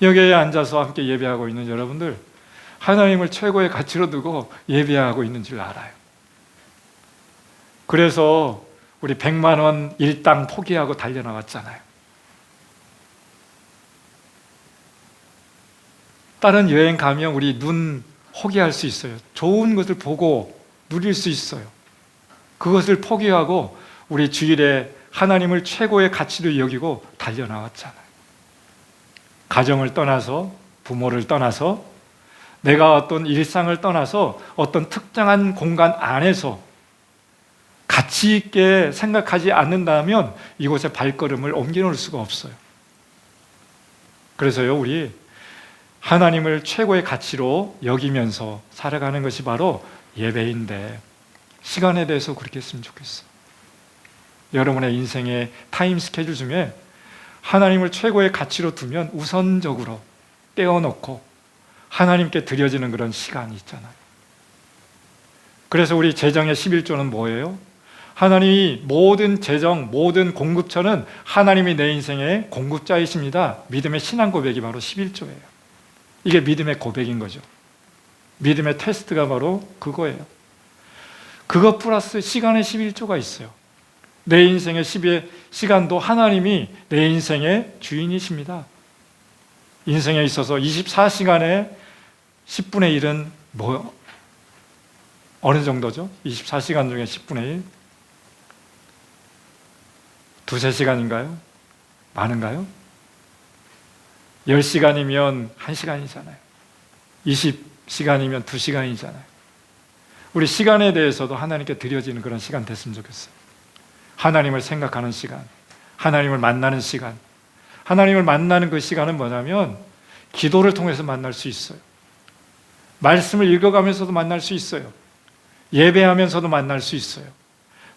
여기에 앉아서 함께 예배하고 있는 여러분들, 하나님을 최고의 가치로 두고 예배하고 있는 줄 알아요. 그래서 우리 100만 원 일당 포기하고 달려나왔잖아요. 다른 여행 가면 우리 눈 포기할 수 있어요. 좋은 것을 보고 누릴 수 있어요. 그것을 포기하고 우리 주일에 하나님을 최고의 가치로 여기고 달려나왔잖아요. 가정을 떠나서, 부모를 떠나서, 내가 어떤 일상을 떠나서 어떤 특정한 공간 안에서 가치 있게 생각하지 않는다면 이곳에 발걸음을 옮겨놓을 수가 없어요. 그래서요, 우리 하나님을 최고의 가치로 여기면서 살아가는 것이 바로 예배인데 시간에 대해서 그렇게 했으면 좋겠어요. 여러분의 인생의 타임 스케줄 중에 하나님을 최고의 가치로 두면 우선적으로 떼어놓고 하나님께 드려지는 그런 시간이 있잖아요. 그래서 우리 재정의 11조는 뭐예요? 하나님이 모든 재정, 모든 공급처는 하나님이 내 인생의 공급자이십니다. 믿음의 신앙 고백이 바로 11조예요. 이게 믿음의 고백인 거죠. 믿음의 테스트가 바로 그거예요. 그것 플러스 시간의 11조가 있어요. 내 인생의 10의 시간도 하나님이 내 인생의 주인이십니다. 인생에 있어서 24시간의 10분의 1은 어느 정도죠? 24시간 중에 10분의 1? 두세 시간인가요? 많은가요? 10시간이면 1시간이잖아요. 20시간이면 2시간이잖아요. 우리 시간에 대해서도 하나님께 드려지는 그런 시간 됐으면 좋겠어요. 하나님을 생각하는 시간, 하나님을 만나는 시간. 하나님을 만나는 그 시간은 뭐냐면 기도를 통해서 만날 수 있어요. 말씀을 읽어가면서도 만날 수 있어요. 예배하면서도 만날 수 있어요.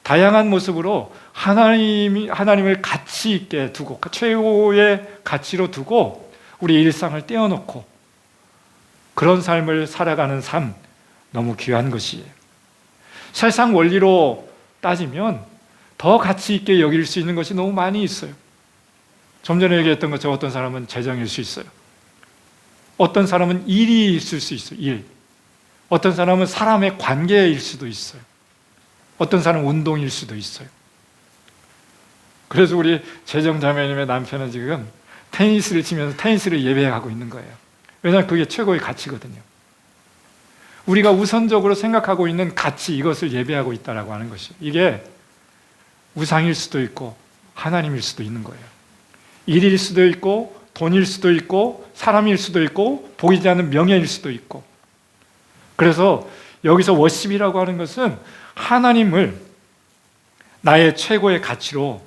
다양한 모습으로 하나님을 가치 있게 두고, 최고의 가치로 두고 우리 일상을 떼어놓고 그런 삶을 살아가는 삶, 너무 귀한 것이에요. 세상 원리로 따지면 더 가치 있게 여길 수 있는 것이 너무 많이 있어요. 좀 전에 얘기했던 것처럼 어떤 사람은 재정일 수 있어요. 어떤 사람은 일이 있을 수 있어요. 일. 어떤 사람은 사람의 관계일 수도 있어요. 어떤 사람은 운동일 수도 있어요. 그래서 우리 재정자매님의 남편은 지금 테니스를 치면서 테니스를 예배하고 있는 거예요. 왜냐하면 그게 최고의 가치거든요. 우리가 우선적으로 생각하고 있는 가치, 이것을 예배하고 있다라고 하는 것이에요. 이게 우상일 수도 있고 하나님일 수도 있는 거예요. 일일 수도 있고 돈일 수도 있고 사람일 수도 있고 보이지 않는 명예일 수도 있고. 그래서 여기서 워십이라고 하는 것은 하나님을 나의 최고의 가치로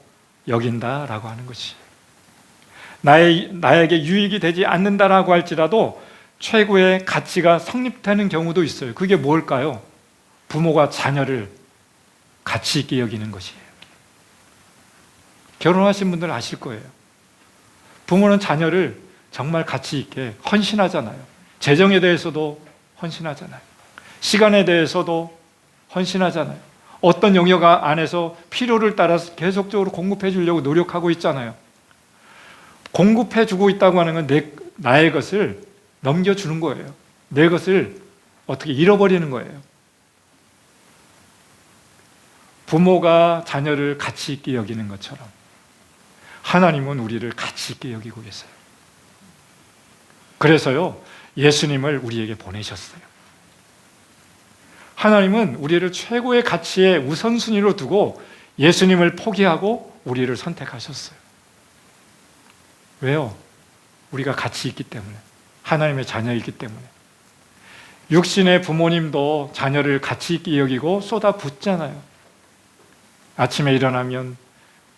여긴다라고 하는 것이에요. 나에게 유익이 되지 않는다라고 할지라도 최고의 가치가 성립되는 경우도 있어요. 그게 뭘까요? 부모가 자녀를 가치 있게 여기는 것이에요. 결혼하신 분들은 아실 거예요. 부모는 자녀를 정말 가치 있게 헌신하잖아요. 재정에 대해서도 헌신하잖아요. 시간에 대해서도 헌신하잖아요. 어떤 영역 안에서 필요를 따라서 계속적으로 공급해 주려고 노력하고 있잖아요. 공급해 주고 있다고 하는 건 나의 것을 넘겨주는 거예요. 내 것을 어떻게 잃어버리는 거예요. 부모가 자녀를 가치 있게 여기는 것처럼 하나님은 우리를 가치 있게 여기고 계세요. 그래서요, 예수님을 우리에게 보내셨어요. 하나님은 우리를 최고의 가치의 우선순위로 두고 예수님을 포기하고 우리를 선택하셨어요. 왜요? 우리가 가치 있기 때문에. 하나님의 자녀이기 때문에. 육신의 부모님도 자녀를 가치 있게 여기고 쏟아붓잖아요. 아침에 일어나면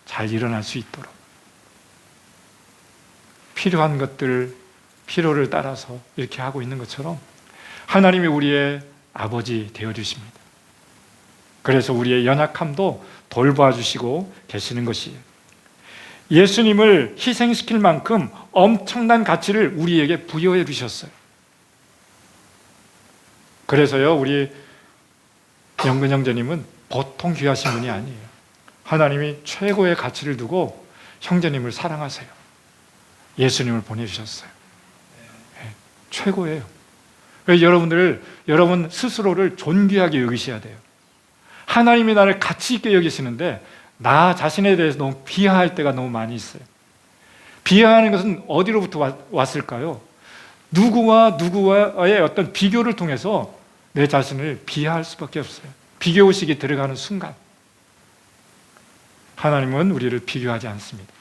잘 일어날 수 있도록. 필요한 것들, 필요를 따라서 이렇게 하고 있는 것처럼 하나님이 우리의 아버지 되어주십니다. 그래서 우리의 연약함도 돌봐주시고 계시는 것이에요. 예수님을 희생시킬 만큼 엄청난 가치를 우리에게 부여해 주셨어요. 그래서요, 우리 영근 형제님은 보통 귀하신 분이 아니에요. 하나님이 최고의 가치를 두고 형제님을 사랑하세요. 예수님을 보내주셨어요. 네, 최고예요. 여러분 스스로를 존귀하게 여기셔야 돼요. 하나님이 나를 가치 있게 여기시는데 나 자신에 대해서 너무 비하할 때가 너무 많이 있어요. 비하하는 것은 어디로부터 왔을까요? 누구와의 어떤 비교를 통해서 내 자신을 비하할 수밖에 없어요. 비교의식이 들어가는 순간. 하나님은 우리를 비교하지 않습니다.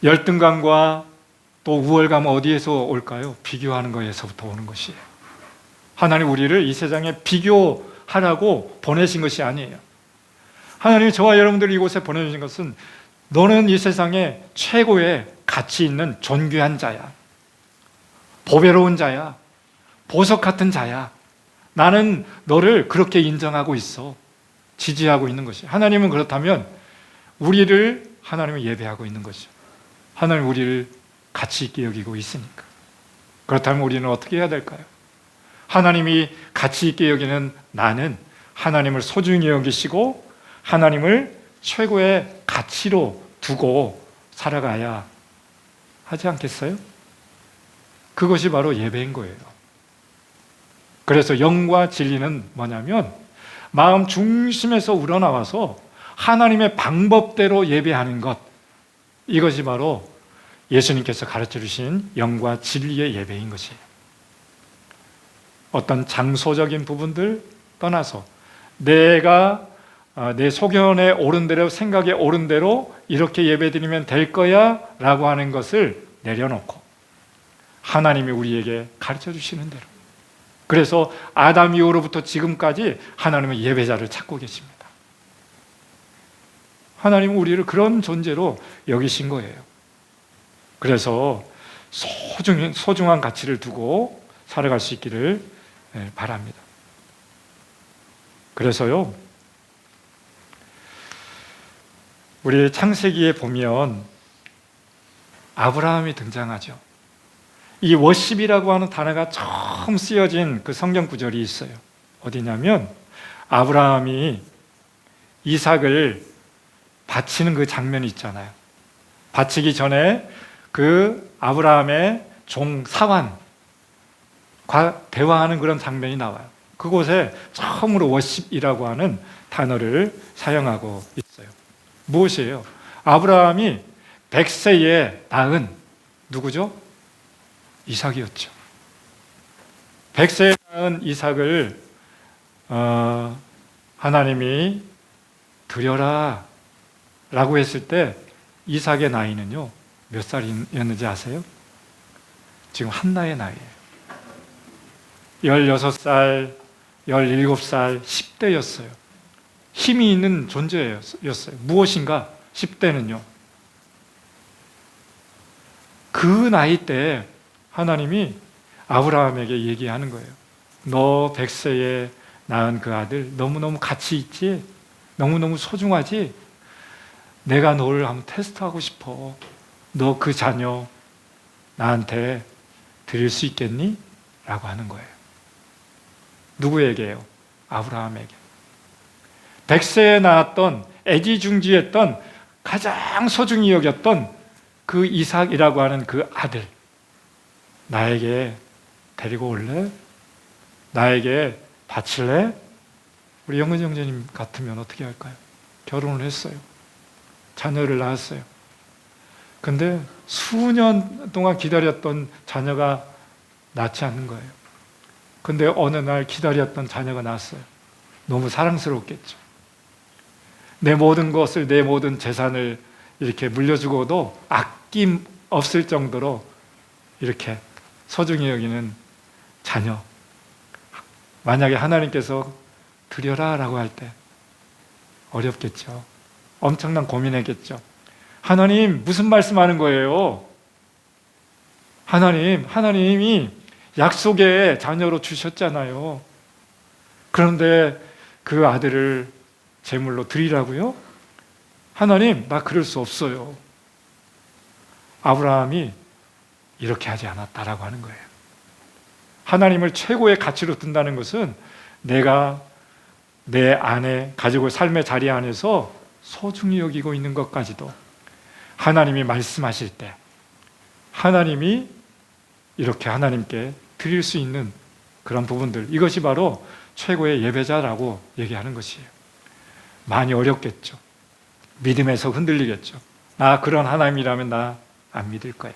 열등감과 또 우월감은 어디에서 올까요? 비교하는 것에서부터 오는 것이에요. 하나님 우리를 이 세상에 비교하라고 보내신 것이 아니에요. 하나님이 저와 여러분들을 이곳에 보내주신 것은 너는 이 세상에 최고의 가치 있는 존귀한 자야. 보배로운 자야. 보석 같은 자야. 나는 너를 그렇게 인정하고 있어. 지지하고 있는 것이. 하나님은 그렇다면 우리를 하나님을 예배하고 있는 것이죠. 하나님 우리를 가치 있게 여기고 있으니까. 그렇다면 우리는 어떻게 해야 될까요? 하나님이 가치 있게 여기는 나는 하나님을 소중히 여기시고 하나님을 최고의 가치로 두고 살아가야 하지 않겠어요? 그것이 바로 예배인 거예요. 그래서 영과 진리는 뭐냐면 마음 중심에서 우러나와서 하나님의 방법대로 예배하는 것, 이것이 바로 예수님께서 가르쳐 주신 영과 진리의 예배인 것이에요. 어떤 장소적인 부분들 떠나서 내가 내 소견에 오른 대로, 생각에 오른 대로 이렇게 예배드리면 될 거야 라고 하는 것을 내려놓고 하나님이 우리에게 가르쳐 주시는 대로, 그래서 아담 이후로부터 지금까지 하나님은 예배자를 찾고 계십니다. 하나님은 우리를 그런 존재로 여기신 거예요. 그래서 소중한 가치를 두고 살아갈 수 있기를 바랍니다. 그래서요, 우리 창세기에 보면 아브라함이 등장하죠. 이 워십이라고 하는 단어가 처음 쓰여진 그 성경 구절이 있어요. 어디냐면 아브라함이 이삭을 바치는 그 장면이 있잖아요. 바치기 전에 그 아브라함의 종 사환과 대화하는 그런 장면이 나와요. 그곳에 처음으로 워십이라고 하는 단어를 사용하고 있어요. 무엇이에요? 아브라함이 100세에 낳은 누구죠? 이삭이었죠. 100세에 낳은 이삭을 하나님이 드려라 라고 했을 때 이삭의 나이는요, 몇 살이었는지 아세요? 지금 한나의 나이예요. 16살, 17살, 10대였어요. 힘이 있는 존재였어요. 무엇인가? 10대는요. 그 나이 때 하나님이 아브라함에게 얘기하는 거예요. 너 100세에 낳은 그 아들 너무너무 가치 있지? 너무너무 소중하지? 내가 너를 한번 테스트하고 싶어. 너 그 자녀 나한테 드릴 수 있겠니? 라고 하는 거예요. 누구에게요? 아브라함에게. 100세에 낳았던, 애지중지했던, 가장 소중히 여겼던 그 이삭이라고 하는 그 아들, 나에게 데리고 올래? 나에게 바칠래? 우리 영근 형제님 같으면 어떻게 할까요? 결혼을 했어요. 자녀를 낳았어요. 근데 수년 동안 기다렸던 자녀가 낳지 않는 거예요. 근데 어느 날 기다렸던 자녀가 낳았어요. 너무 사랑스럽겠죠. 내 모든 것을, 내 모든 재산을 이렇게 물려주고도 아낌 없을 정도로 이렇게 소중히 여기는 자녀. 만약에 하나님께서 드려라 라고 할 때 어렵겠죠. 엄청난 고민했겠죠. 하나님, 무슨 말씀하는 거예요? 하나님이 약속의 자녀로 주셨잖아요. 그런데 그 아들을 제물로 드리라고요? 하나님, 나 그럴 수 없어요. 아브라함이 이렇게 하지 않았다라고 하는 거예요. 하나님을 최고의 가치로 둔다는 것은 내가 내 안에 가지고 삶의 자리 안에서 소중히 여기고 있는 것까지도 하나님이 말씀하실 때 하나님이 이렇게 하나님께 드릴 수 있는 그런 부분들, 이것이 바로 최고의 예배자라고 얘기하는 것이에요. 많이 어렵겠죠. 믿음에서 흔들리겠죠. 나 그런 하나님이라면 나 안 믿을 거야.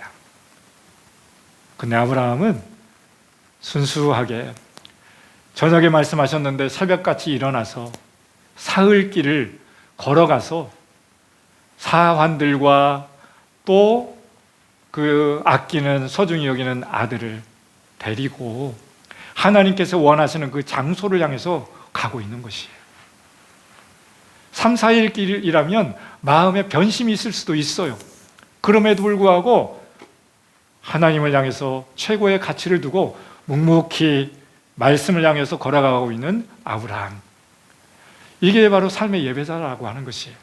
근데 아브라함은 순수하게 저녁에 말씀하셨는데 새벽같이 일어나서 사흘길을 걸어가서 사환들과 또 그 아끼는 소중히 여기는 아들을 데리고 하나님께서 원하시는 그 장소를 향해서 가고 있는 것이에요. 3, 4일 길이라면 마음에 변심이 있을 수도 있어요. 그럼에도 불구하고 하나님을 향해서 최고의 가치를 두고 묵묵히 말씀을 향해서 걸어가고 있는 아브라함. 이게 바로 삶의 예배자라고 하는 것이에요.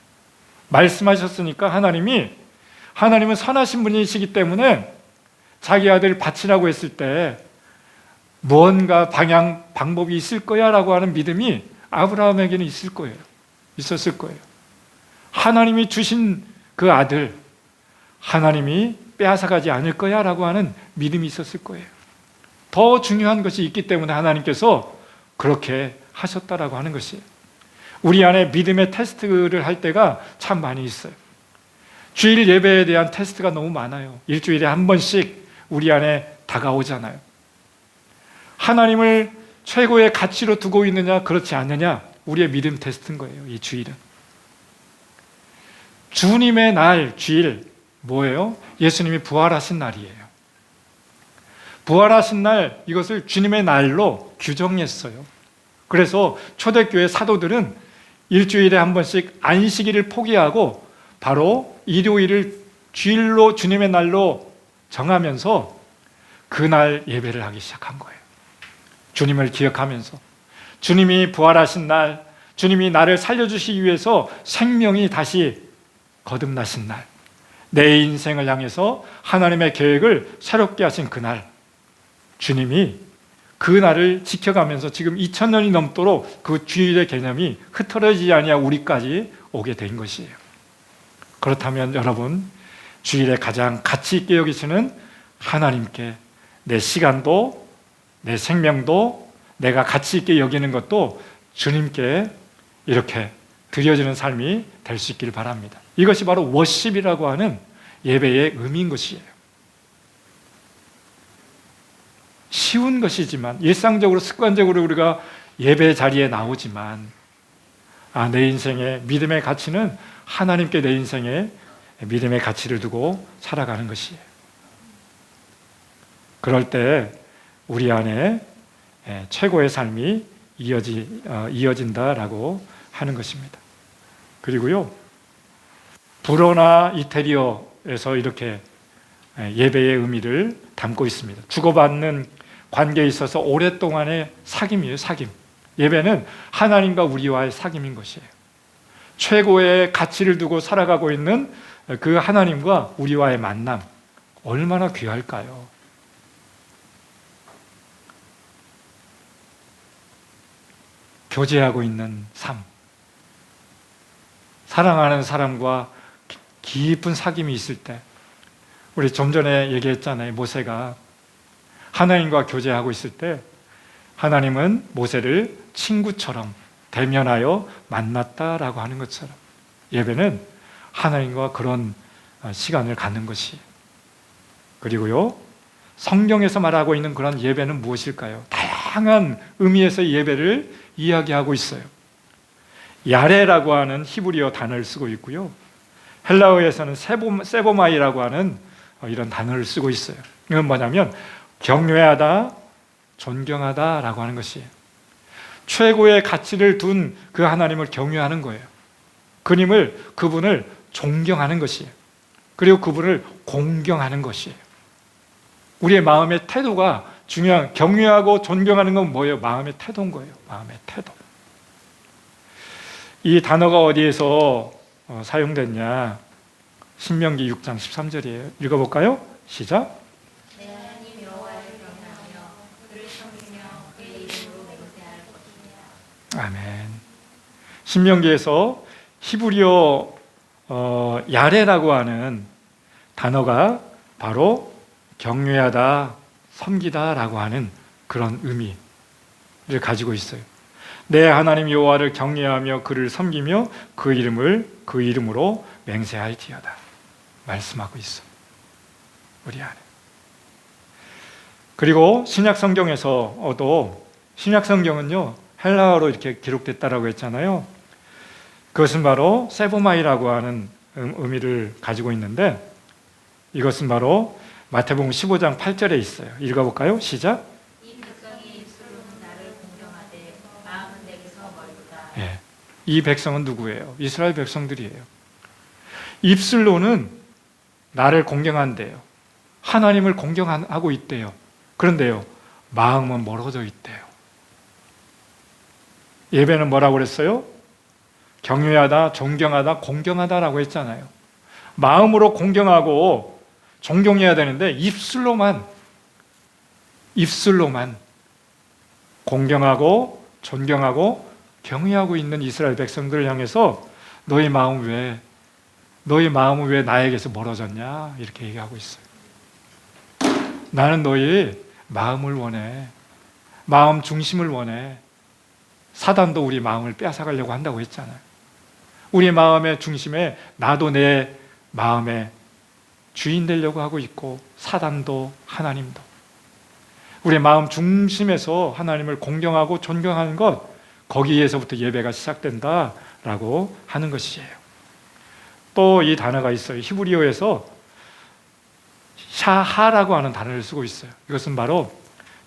말씀하셨으니까 하나님은 선하신 분이시기 때문에 자기 아들을 바치라고 했을 때 무언가 방법이 있을 거야 라고 하는 믿음이 아브라함에게는 있었을 거예요. 하나님이 주신 그 아들, 하나님이 빼앗아가지 않을 거야 라고 하는 믿음이 있었을 거예요. 더 중요한 것이 있기 때문에 하나님께서 그렇게 하셨다라고 하는 것이에요. 우리 안에 믿음의 테스트를 할 때가 참 많이 있어요. 주일 예배에 대한 테스트가 너무 많아요. 일주일에 한 번씩 우리 안에 다가오잖아요. 하나님을 최고의 가치로 두고 있느냐 그렇지 않느냐, 우리의 믿음 테스트인 거예요. 이 주일은 주님의 날, 주일 뭐예요? 예수님이 부활하신 날이에요. 부활하신 날, 이것을 주님의 날로 규정했어요. 그래서 초대교회 사도들은 일주일에 한 번씩 안식일을 포기하고 바로 일요일을 주일로, 주님의 날로 정하면서 그날 예배를 하기 시작한 거예요. 주님을 기억하면서, 주님이 부활하신 날, 주님이 나를 살려주시기 위해서 생명이 다시 거듭나신 날, 내 인생을 향해서 하나님의 계획을 새롭게 하신 그날, 주님이 그 날을 지켜가면서 지금 2000년이 넘도록 그 주일의 개념이 흐트러지지 아니하 우리까지 오게 된 것이에요. 그렇다면 여러분, 주일에 가장 가치 있게 여기시는 하나님께 내 시간도, 내 생명도, 내가 가치 있게 여기는 것도 주님께 이렇게 드려지는 삶이 될 수 있기를 바랍니다. 이것이 바로 워십이라고 하는 예배의 의미인 것이에요. 쉬운 것이지만, 일상적으로 습관적으로 우리가 예배 자리에 나오지만, 내 인생의 믿음의 가치는 하나님께 내 인생의 믿음의 가치를 두고 살아가는 것이에요. 그럴 때 우리 안에 최고의 삶이 이어진다라고 하는 것입니다. 그리고요, 불어나 이태리어에서 이렇게 예배의 의미를 담고 있습니다. 주고받는 관계에 있어서 오랫동안의 사귐이에요. 사귐. 예배는 하나님과 우리와의 사귐인 것이에요. 최고의 가치를 두고 살아가고 있는 그 하나님과 우리와의 만남, 얼마나 귀할까요? 교제하고 있는 삶, 사랑하는 사람과 깊은 사귐이 있을 때, 우리 좀 전에 얘기했잖아요. 모세가 하나님과 교제하고 있을 때 하나님은 모세를 친구처럼 대면하여 만났다라고 하는 것처럼, 예배는 하나님과 그런 시간을 갖는 것이에요. 그리고요, 성경에서 말하고 있는 그런 예배는 무엇일까요? 다양한 의미에서 예배를 이야기하고 있어요. 야레라고 하는 히브리어 단어를 쓰고 있고요, 헬라어에서는 세보마이라고 하는 이런 단어를 쓰고 있어요. 이건 뭐냐면 경외하다, 존경하다라고 하는 것이에요. 최고의 가치를 둔 그 하나님을 경외하는 거예요. 그분을 존경하는 것이에요. 그리고 그분을 공경하는 것이에요. 우리의 마음의 태도가 중요한, 경외하고 존경하는 건 뭐예요? 마음의 태도인 거예요. 마음의 태도. 이 단어가 어디에서 사용됐냐? 신명기 6장 13절이에요. 읽어볼까요? 시작. 내 하나님 여호와를 경외하며 그를 섬기며 그의 이름으로 맹세할 것이니라. 아멘. 신명기에서 히브리어 야레라고 하는 단어가 바로 경외하다, 섬기다라고 하는 그런 의미를 가지고 있어요. 내 하나님 여호와를 경외하며 그를 섬기며 그 이름으로 맹세할지어다 말씀하고 있어, 우리 안에. 그리고 신약 성경에서도, 신약 성경은요 헬라어로 이렇게 기록됐다라고 했잖아요. 그것은 바로 세보마이라고 하는 의미를 가지고 있는데, 이것은 바로 마태복음 15장 8절에 있어요. 읽어볼까요? 시작. 이 백성이 입술로는 나를 공경하되 마음은 내게서 멀다. 예. 이 백성은 누구예요? 이스라엘 백성들이에요. 입술로는 나를 공경한대요. 하나님을 공경하고 있대요. 그런데요, 마음은 멀어져 있대요. 예배는 뭐라고 그랬어요? 경외하다, 존경하다, 공경하다라고 했잖아요. 마음으로 공경하고 존경해야 되는데 입술로만 공경하고 존경하고 경외하고 있는 이스라엘 백성들을 향해서 너희 마음은 왜 나에게서 멀어졌냐 이렇게 얘기하고 있어요. 나는 너희 마음을 원해. 마음 중심을 원해. 사단도 우리 마음을 빼앗아가려고 한다고 했잖아요. 우리 마음의 중심에 나도 내 마음의 주인 되려고 하고 있고, 사단도 하나님도. 우리 마음 중심에서 하나님을 공경하고 존경하는 것, 거기에서부터 예배가 시작된다라고 하는 것이에요. 또 이 단어가 있어요. 히브리어에서 샤하라고 하는 단어를 쓰고 있어요. 이것은 바로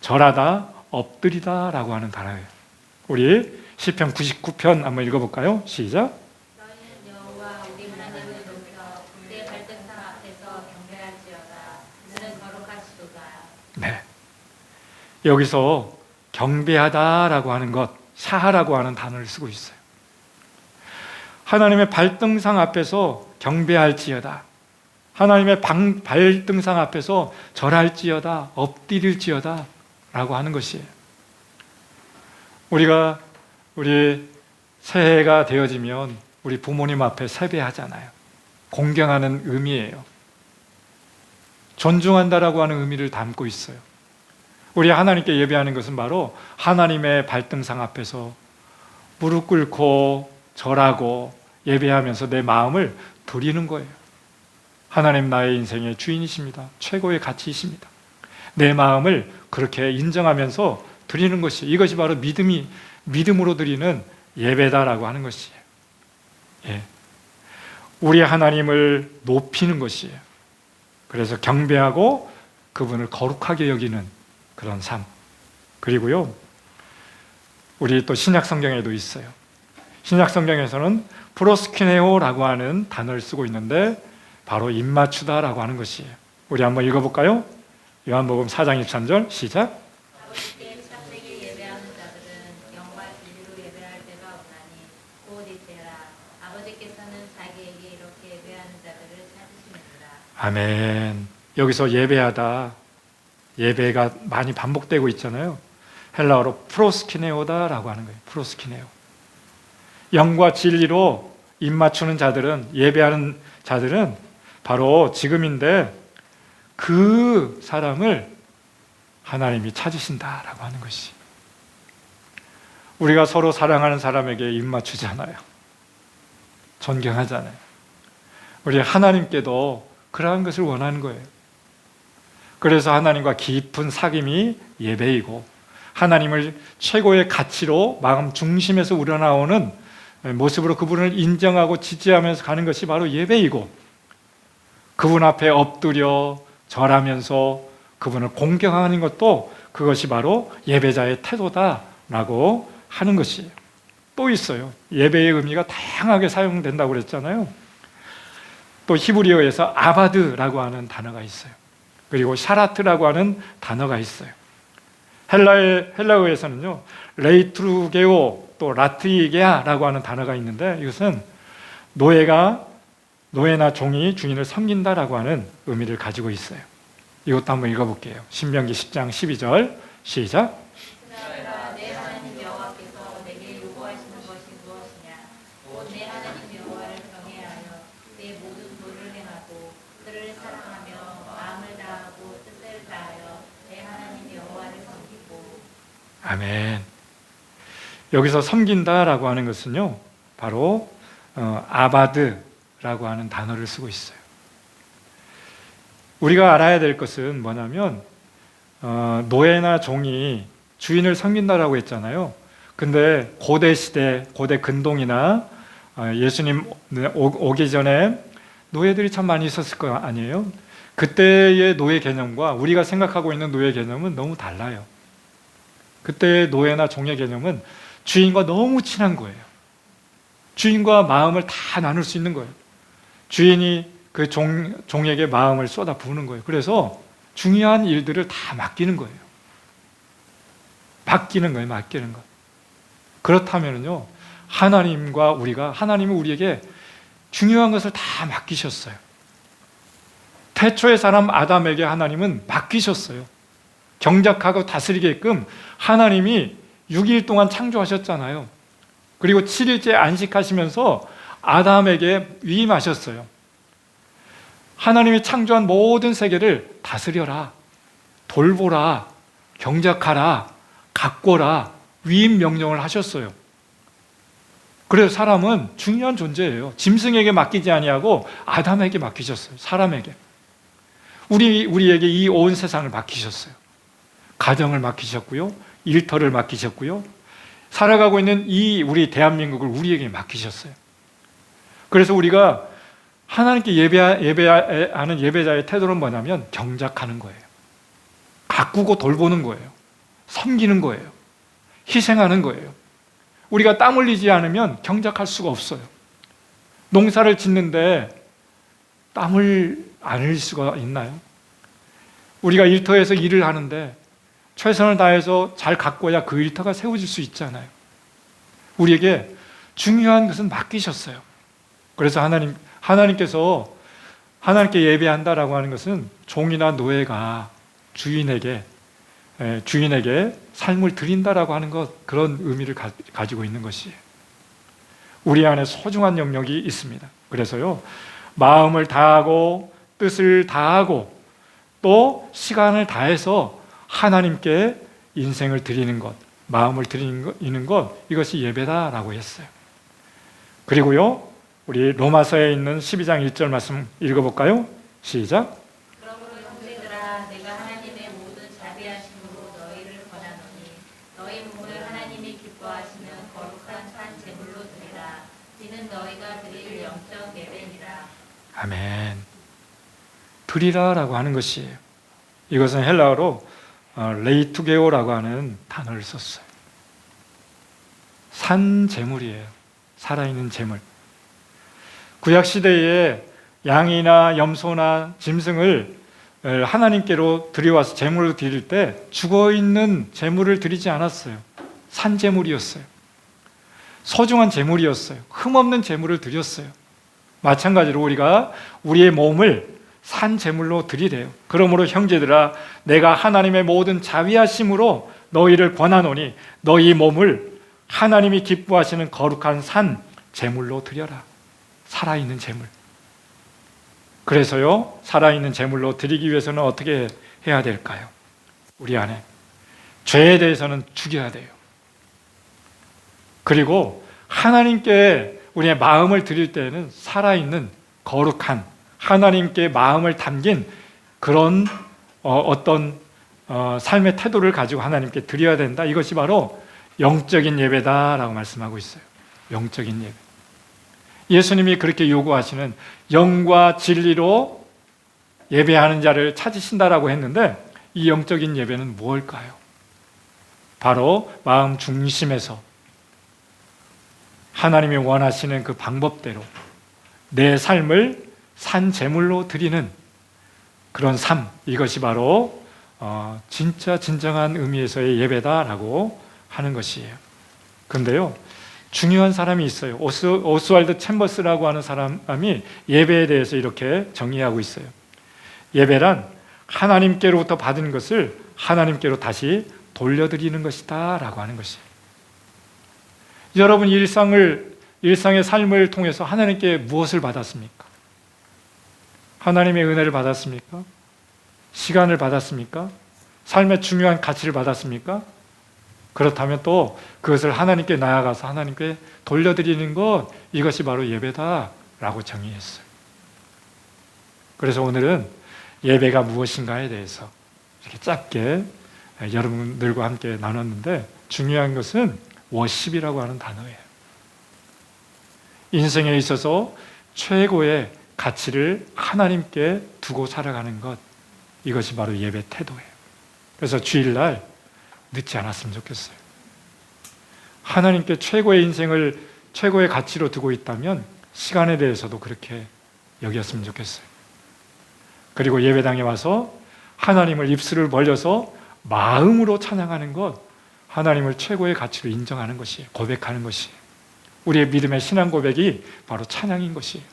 절하다, 엎드리다라고 하는 단어예요. 우리 시편 99편 한번 읽어볼까요? 시작. 너희는 여호와 우리 하나님을 높여 내 발등상 앞에서 경배할지어다. 그는 거룩하시도다. 네. 여기서 경배하다라고 하는 것, 샤하라고 하는 단어를 쓰고 있어요. 하나님의 발등상 앞에서 경배할지어다. 하나님의 발등상 앞에서 절할지어다, 엎드릴지어다 라고 하는 것이에요. 우리 새해가 되어지면 우리 부모님 앞에 세배하잖아요. 공경하는 의미예요. 존중한다라고 하는 의미를 담고 있어요. 우리 하나님께 예배하는 것은 바로 하나님의 발등상 앞에서 무릎 꿇고 절하고 예배하면서 내 마음을 드리는 거예요. 하나님 나의 인생의 주인이십니다. 최고의 가치이십니다. 내 마음을 그렇게 인정하면서 드리는 것이, 이것이 바로 믿음으로 드리는 예배다라고 하는 것이에요. 예. 우리 하나님을 높이는 것이에요. 그래서 경배하고 그분을 거룩하게 여기는 그런 삶. 그리고요, 우리 또 신약 성경에도 있어요. 신약 성경에서는 프로스키네오라고 하는 단어를 쓰고 있는데 바로 입맞추다라고 하는 것이에요. 우리 한번 읽어볼까요? 요한복음 4장 23절 시작. 아버지께 참되게 예배하는 자들은 영과 진리로 예배할 때가 없나니 곧 이때라. 아버지께서는 자기에게 이렇게 예배하는 자들을 찾으시느니라. 아멘. 여기서 예배하다, 예배가 많이 반복되고 있잖아요. 헬라어로 프로스키네오다라고 하는 거예요. 프로스키네오. 영과 진리로 입맞추는 자들은, 예배하는 자들은 바로 지금인데 그 사람을 하나님이 찾으신다라고 하는 것이. 우리가 서로 사랑하는 사람에게 입맞추잖아요. 존경하잖아요. 우리 하나님께도 그러한 것을 원하는 거예요. 그래서 하나님과 깊은 사귐이 예배이고, 하나님을 최고의 가치로 마음 중심에서 우러나오는 모습으로 그분을 인정하고 지지하면서 가는 것이 바로 예배이고, 그분 앞에 엎드려 절하면서 그분을 공경하는 것도 그것이 바로 예배자의 태도다라고 하는 것이에요. 또 있어요. 예배의 의미가 다양하게 사용된다고 그랬잖아요. 또 히브리어에서 아바드라고 하는 단어가 있어요. 그리고 샤라트라고 하는 단어가 있어요. 헬라어에서는요, 레이트루게오 또 라트이게아라고 하는 단어가 있는데, 이것은 노예나 종이 주인을 섬긴다라고 하는 의미를 가지고 있어요. 이것도 한번 읽어볼게요. 신명기 10장 12절 시작. 그러나 내 하나님 여호와께서 내게 요구하시는 것이 무엇이냐? 곧 내 하나님 여호와를 경외하여 내 모든 도를 행하고 그를 사랑하며 마음을 다하고 뜻을 다하여 내 하나님 여호와를 섬기고. 아멘. 여기서 섬긴다라고 하는 것은요, 바로 아바드라고 하는 단어를 쓰고 있어요. 우리가 알아야 될 것은 뭐냐면, 노예나 종이 주인을 섬긴다라고 했잖아요. 근데 고대 시대, 고대 근동이나 예수님 오기 전에 노예들이 참 많이 있었을 거 아니에요? 그때의 노예 개념과 우리가 생각하고 있는 노예 개념은 너무 달라요. 그때의 노예나 종의 개념은 주인과 너무 친한 거예요. 주인과 마음을 다 나눌 수 있는 거예요. 주인이 그 종에게 마음을 쏟아 부으는 거예요. 그래서 중요한 일들을 다 맡기는 거예요. 맡기는 거. 그렇다면요, 하나님과 우리가, 하나님은 우리에게 중요한 것을 다 맡기셨어요. 태초의 사람 아담에게 하나님은 맡기셨어요. 경작하고 다스리게끔 하나님이 6일 동안 창조하셨잖아요. 그리고 7일째 안식하시면서 아담에게 위임하셨어요. 하나님이 창조한 모든 세계를 다스려라, 돌보라, 경작하라, 가꿔라, 위임 명령을 하셨어요. 그래서 사람은 중요한 존재예요. 짐승에게 맡기지 아니하고 아담에게 맡기셨어요. 사람에게. 우리에게 이 온 세상을 맡기셨어요. 가정을 맡기셨고요, 일터를 맡기셨고요, 살아가고 있는 이 우리 대한민국을 우리에게 맡기셨어요. 그래서 우리가 하나님께 예배하는 예배자의 태도는 뭐냐면 경작하는 거예요. 가꾸고 돌보는 거예요. 섬기는 거예요. 희생하는 거예요. 우리가 땀 흘리지 않으면 경작할 수가 없어요. 농사를 짓는데 땀을 안 흘릴 수가 있나요? 우리가 일터에서 일을 하는데 최선을 다해서 잘 가꿔야 그 일터가 세워질 수 있잖아요. 우리에게 중요한 것은 맡기셨어요. 그래서 하나님께서 하나님께 예배한다라고 하는 것은 종이나 노예가 주인에게 삶을 드린다라고 하는 것, 그런 의미를 가지고 있는 것이에요. 우리 안에 소중한 영역이 있습니다. 그래서요, 마음을 다하고 뜻을 다하고 또 시간을 다해서 하나님께 인생을 드리는 것, 마음을 드리는 것, 이것이 예배다라고 했어요. 그리고요, 우리 로마서에 있는 12장 1절 말씀 읽어볼까요? 시작. 그러므로 형제들아 내가 하나님의 모든 자비하심으로 너희를 권하노니 너희 몸을 하나님이 기뻐하시는 거룩한 산 제물로 드리라. 이는 너희가 드릴 영적 예배니라. 아멘. 드리라라고 하는 것이에요. 이것은 헬라어로 레이투게오라고 하는 단어를 썼어요. 산 제물이에요. 살아있는 제물. 구약시대에 양이나 염소나 짐승을 하나님께로 드려와서 제물로 드릴 때 죽어있는 제물을 드리지 않았어요. 산 제물이었어요. 소중한 제물이었어요. 흠없는 제물을 드렸어요. 마찬가지로 우리가 우리의 몸을 산 제물로 드리래요. 그러므로 형제들아 내가 하나님의 모든 자비하심으로 너희를 권하노니 너희 몸을 하나님이 기뻐하시는 거룩한 산 제물로 드려라. 살아있는 제물. 그래서요, 살아있는 제물로 드리기 위해서는 어떻게 해야 될까요? 우리 안에 죄에 대해서는 죽여야 돼요. 그리고 하나님께 우리의 마음을 드릴 때에는 살아있는 거룩한 하나님께 마음을 담긴 그런 삶의 태도를 가지고 하나님께 드려야 된다. 이것이 바로 영적인 예배다라고 말씀하고 있어요. 영적인 예배. 예수님이 그렇게 요구하시는 영과 진리로 예배하는 자를 찾으신다라고 했는데 이 영적인 예배는 무엇일까요? 바로 마음 중심에서 하나님이 원하시는 그 방법대로 내 삶을 산 제물로 드리는 그런 삶, 이것이 바로 진짜 진정한 의미에서의 예배다라고 하는 것이에요. 그런데요, 중요한 사람이 있어요. 오스왈드 챔버스라고 하는 사람이 예배에 대해서 이렇게 정의하고 있어요. 예배란 하나님께로부터 받은 것을 하나님께로 다시 돌려드리는 것이다 라고 하는 것이에요. 여러분 일상의 삶을 통해서 하나님께 무엇을 받았습니까? 하나님의 은혜를 받았습니까? 시간을 받았습니까? 삶의 중요한 가치를 받았습니까? 그렇다면 또 그것을 하나님께 나아가서 하나님께 돌려드리는 것, 이것이 바로 예배다라고 정의했어요. 그래서 오늘은 예배가 무엇인가에 대해서 이렇게 짧게 여러분들과 함께 나눴는데, 중요한 것은 워십이라고 하는 단어예요. 인생에 있어서 최고의 가치를 하나님께 두고 살아가는 것, 이것이 바로 예배 태도예요. 그래서 주일날 늦지 않았으면 좋겠어요. 하나님께 최고의 인생을 최고의 가치로 두고 있다면 시간에 대해서도 그렇게 여겼으면 좋겠어요. 그리고 예배당에 와서 하나님을 입술을 벌려서 마음으로 찬양하는 것, 하나님을 최고의 가치로 인정하는 것이에요. 고백하는 것이에요. 우리의 믿음의 신앙 고백이 바로 찬양인 것이에요.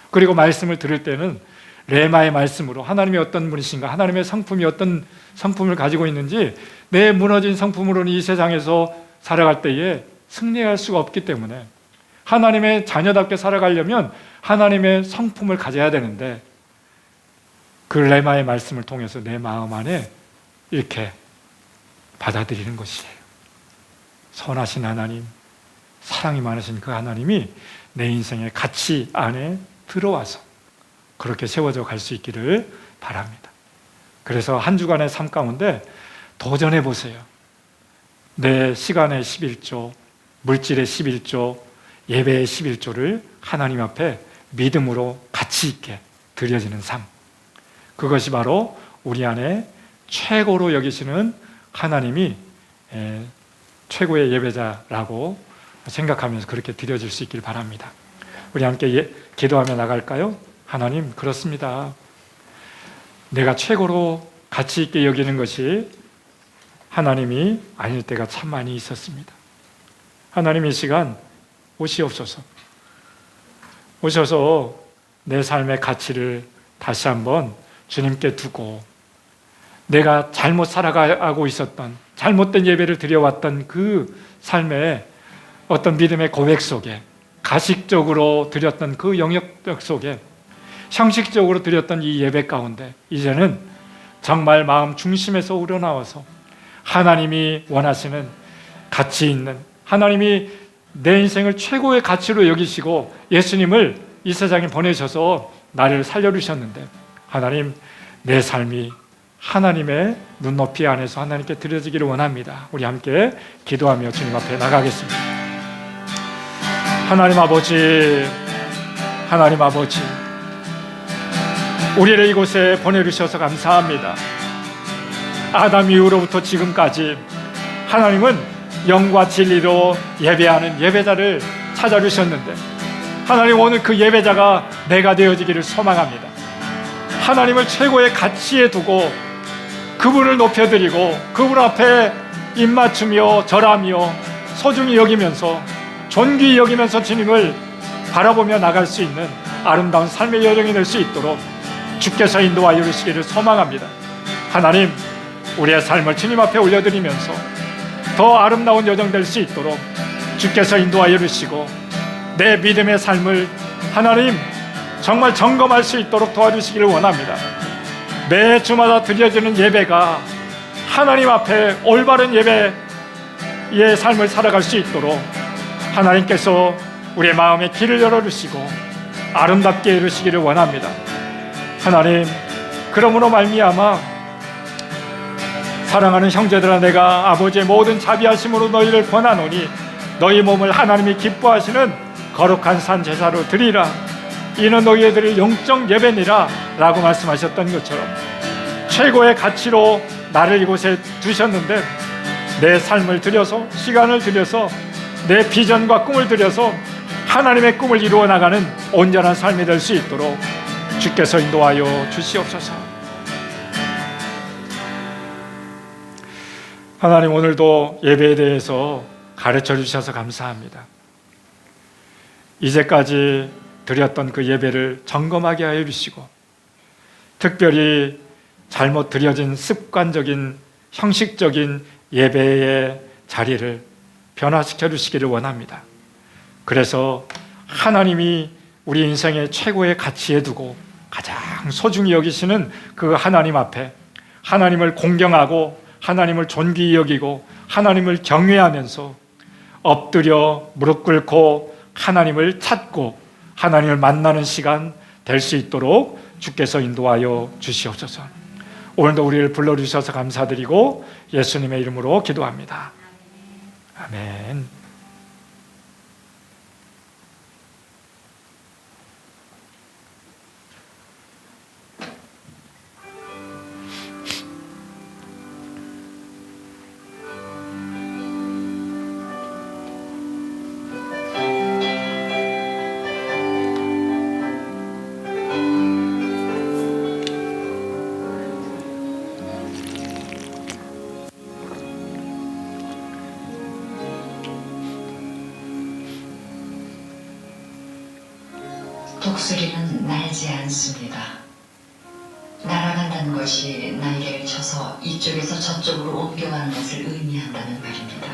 그리고 말씀을 들을 때는 레마의 말씀으로 하나님이 어떤 분이신가, 하나님의 성품이 어떤 성품을 가지고 있는지, 내 무너진 성품으로는 이 세상에서 살아갈 때에 승리할 수가 없기 때문에 하나님의 자녀답게 살아가려면 하나님의 성품을 가져야 되는데, 그 레마의 말씀을 통해서 내 마음 안에 이렇게 받아들이는 것이에요. 선하신 하나님, 사랑이 많으신 그 하나님이 내 인생의 가치 안에 들어와서 그렇게 세워져 갈 수 있기를 바랍니다. 그래서 한 주간의 삶 가운데 도전해 보세요. 내 시간의 11조, 물질의 11조, 예배의 11조를 하나님 앞에 믿음으로 가치 있게 드려지는 삶. 그것이 바로 우리 안에 최고로 여기시는 하나님이 최고의 예배자라고 생각하면서 그렇게 드려질 수 있길 바랍니다. 우리 함께 기도하며 나갈까요? 하나님, 그렇습니다. 내가 최고로 가치 있게 여기는 것이 하나님이 아닐 때가 참 많이 있었습니다. 하나님, 이 시간 오시옵소서. 오셔서 내 삶의 가치를 다시 한번 주님께 두고, 내가 잘못 살아가고 있었던, 잘못된 예배를 드려왔던 그 삶의 어떤 믿음의 고백 속에, 가식적으로 드렸던 그 영역 속에, 형식적으로 드렸던 이 예배 가운데 이제는 정말 마음 중심에서 우러나와서 하나님이 원하시는 가치 있는, 하나님이 내 인생을 최고의 가치로 여기시고 예수님을 이 세상에 보내셔서 나를 살려주셨는데, 하나님, 내 삶이 하나님의 눈높이 안에서 하나님께 드려지기를 원합니다. 우리 함께 기도하며 주님 앞에 나가겠습니다. 하나님 아버지, 하나님 아버지, 우리를 이곳에 보내주셔서 감사합니다. 아담 이후로부터 지금까지 하나님은 영과 진리로 예배하는 예배자를 찾아주셨는데, 하나님, 오늘 그 예배자가 내가 되어지기를 소망합니다. 하나님을 최고의 가치에 두고 그분을 높여드리고 그분 앞에 입맞추며 절하며 소중히 여기면서 존귀히 여기면서 주님을 바라보며 나갈 수 있는 아름다운 삶의 여정이 될 수 있도록 주께서 인도하여 주시기를 소망합니다. 하나님, 우리의 삶을 주님 앞에 올려드리면서 더 아름다운 여정 될 수 있도록 주께서 인도하여 주시고, 내 믿음의 삶을 하나님 정말 점검할 수 있도록 도와주시기를 원합니다. 매 주마다 드려지는 예배가 하나님 앞에 올바른 예배의 삶을 살아갈 수 있도록 하나님께서 우리의 마음에 길을 열어주시고 아름답게 이루시기를 원합니다. 하나님, 그러므로 말미암아 사랑하는 형제들아, 내가 아버지의 모든 자비하심으로 너희를 권하노니 너희 몸을 하나님이 기뻐하시는 거룩한 산 제사로 드리라. 이는 너희에 드릴 영적 예배니라 라고 말씀하셨던 것처럼 최고의 가치로 나를 이곳에 두셨는데, 내 삶을 들여서, 시간을 들여서, 내 비전과 꿈을 들여서 하나님의 꿈을 이루어 나가는 온전한 삶이 될 수 있도록 주께서 인도하여 주시옵소서. 하나님, 오늘도 예배에 대해서 가르쳐 주셔서 감사합니다. 이제까지 드렸던 그 예배를 점검하게 하여 주시고, 특별히 잘못 드려진 습관적인 형식적인 예배의 자리를 변화시켜 주시기를 원합니다. 그래서 하나님이 우리 인생의 최고의 가치에 두고 가장 소중히 여기시는 그 하나님 앞에 하나님을 공경하고 하나님을 존귀히 여기고 하나님을 경외하면서 엎드려 무릎 꿇고 하나님을 찾고 하나님을 만나는 시간 될 수 있도록 주께서 인도하여 주시옵소서. 오늘도 우리를 불러주셔서 감사드리고 예수님의 이름으로 기도합니다. 아멘. 독수리는 날지 않습니다. 날아간다는 것이 날개를 쳐서 이쪽에서 저쪽으로 옮겨가는 것을 의미한다는 말입니다.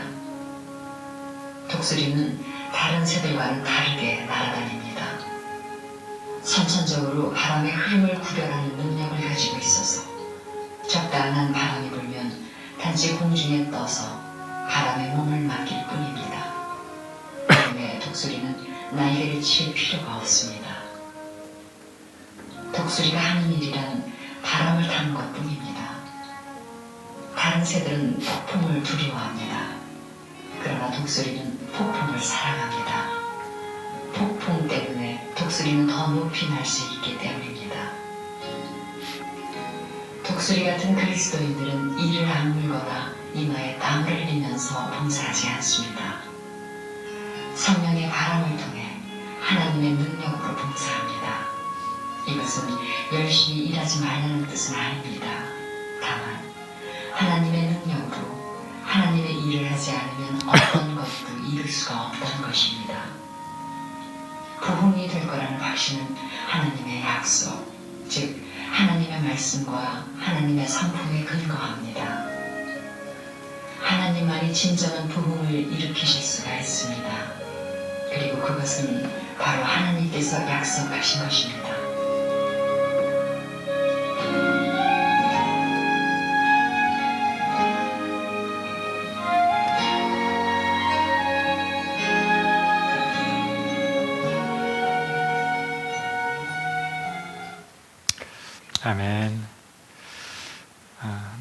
독수리는 다른 새들과는 다르게 날아다닙니다. 선천적으로 바람의 흐름을 구별하는 능력을 가지고 있어서 적당한 바람이 불면 단지 공중에 떠서 바람에 몸을 맡길 뿐입니다. 때문에 독수리는 날개를 칠 필요가 없습니다. 독수리가 하는 일이란 바람을 타는 것뿐입니다. 다른 새들은 폭풍을 두려워합니다. 그러나 독수리는 폭풍을 사랑합니다. 폭풍 때문에 독수리는 더 높이 날 수 있기 때문입니다. 독수리 같은 그리스도인들은 이를 악물거나 이마에 땀을 흘리면서 봉사하지 않습니다. 성령의 바람을 통해 하나님의 능력으로 봉사합니다. 이것은 열심히 일하지 말라는 뜻은 아닙니다. 다만 하나님의 능력으로 하나님의 일을 하지 않으면 어떤 것도 이룰 수가 없다는 것입니다. 부흥이 될 거라는 확신은 하나님의 약속, 즉 하나님의 말씀과 하나님의 성품에 근거합니다. 하나님만이 진정한 부흥을 일으키실 수가 있습니다. 그리고 그것은 바로 하나님께서 약속하신 것입니다. 아멘.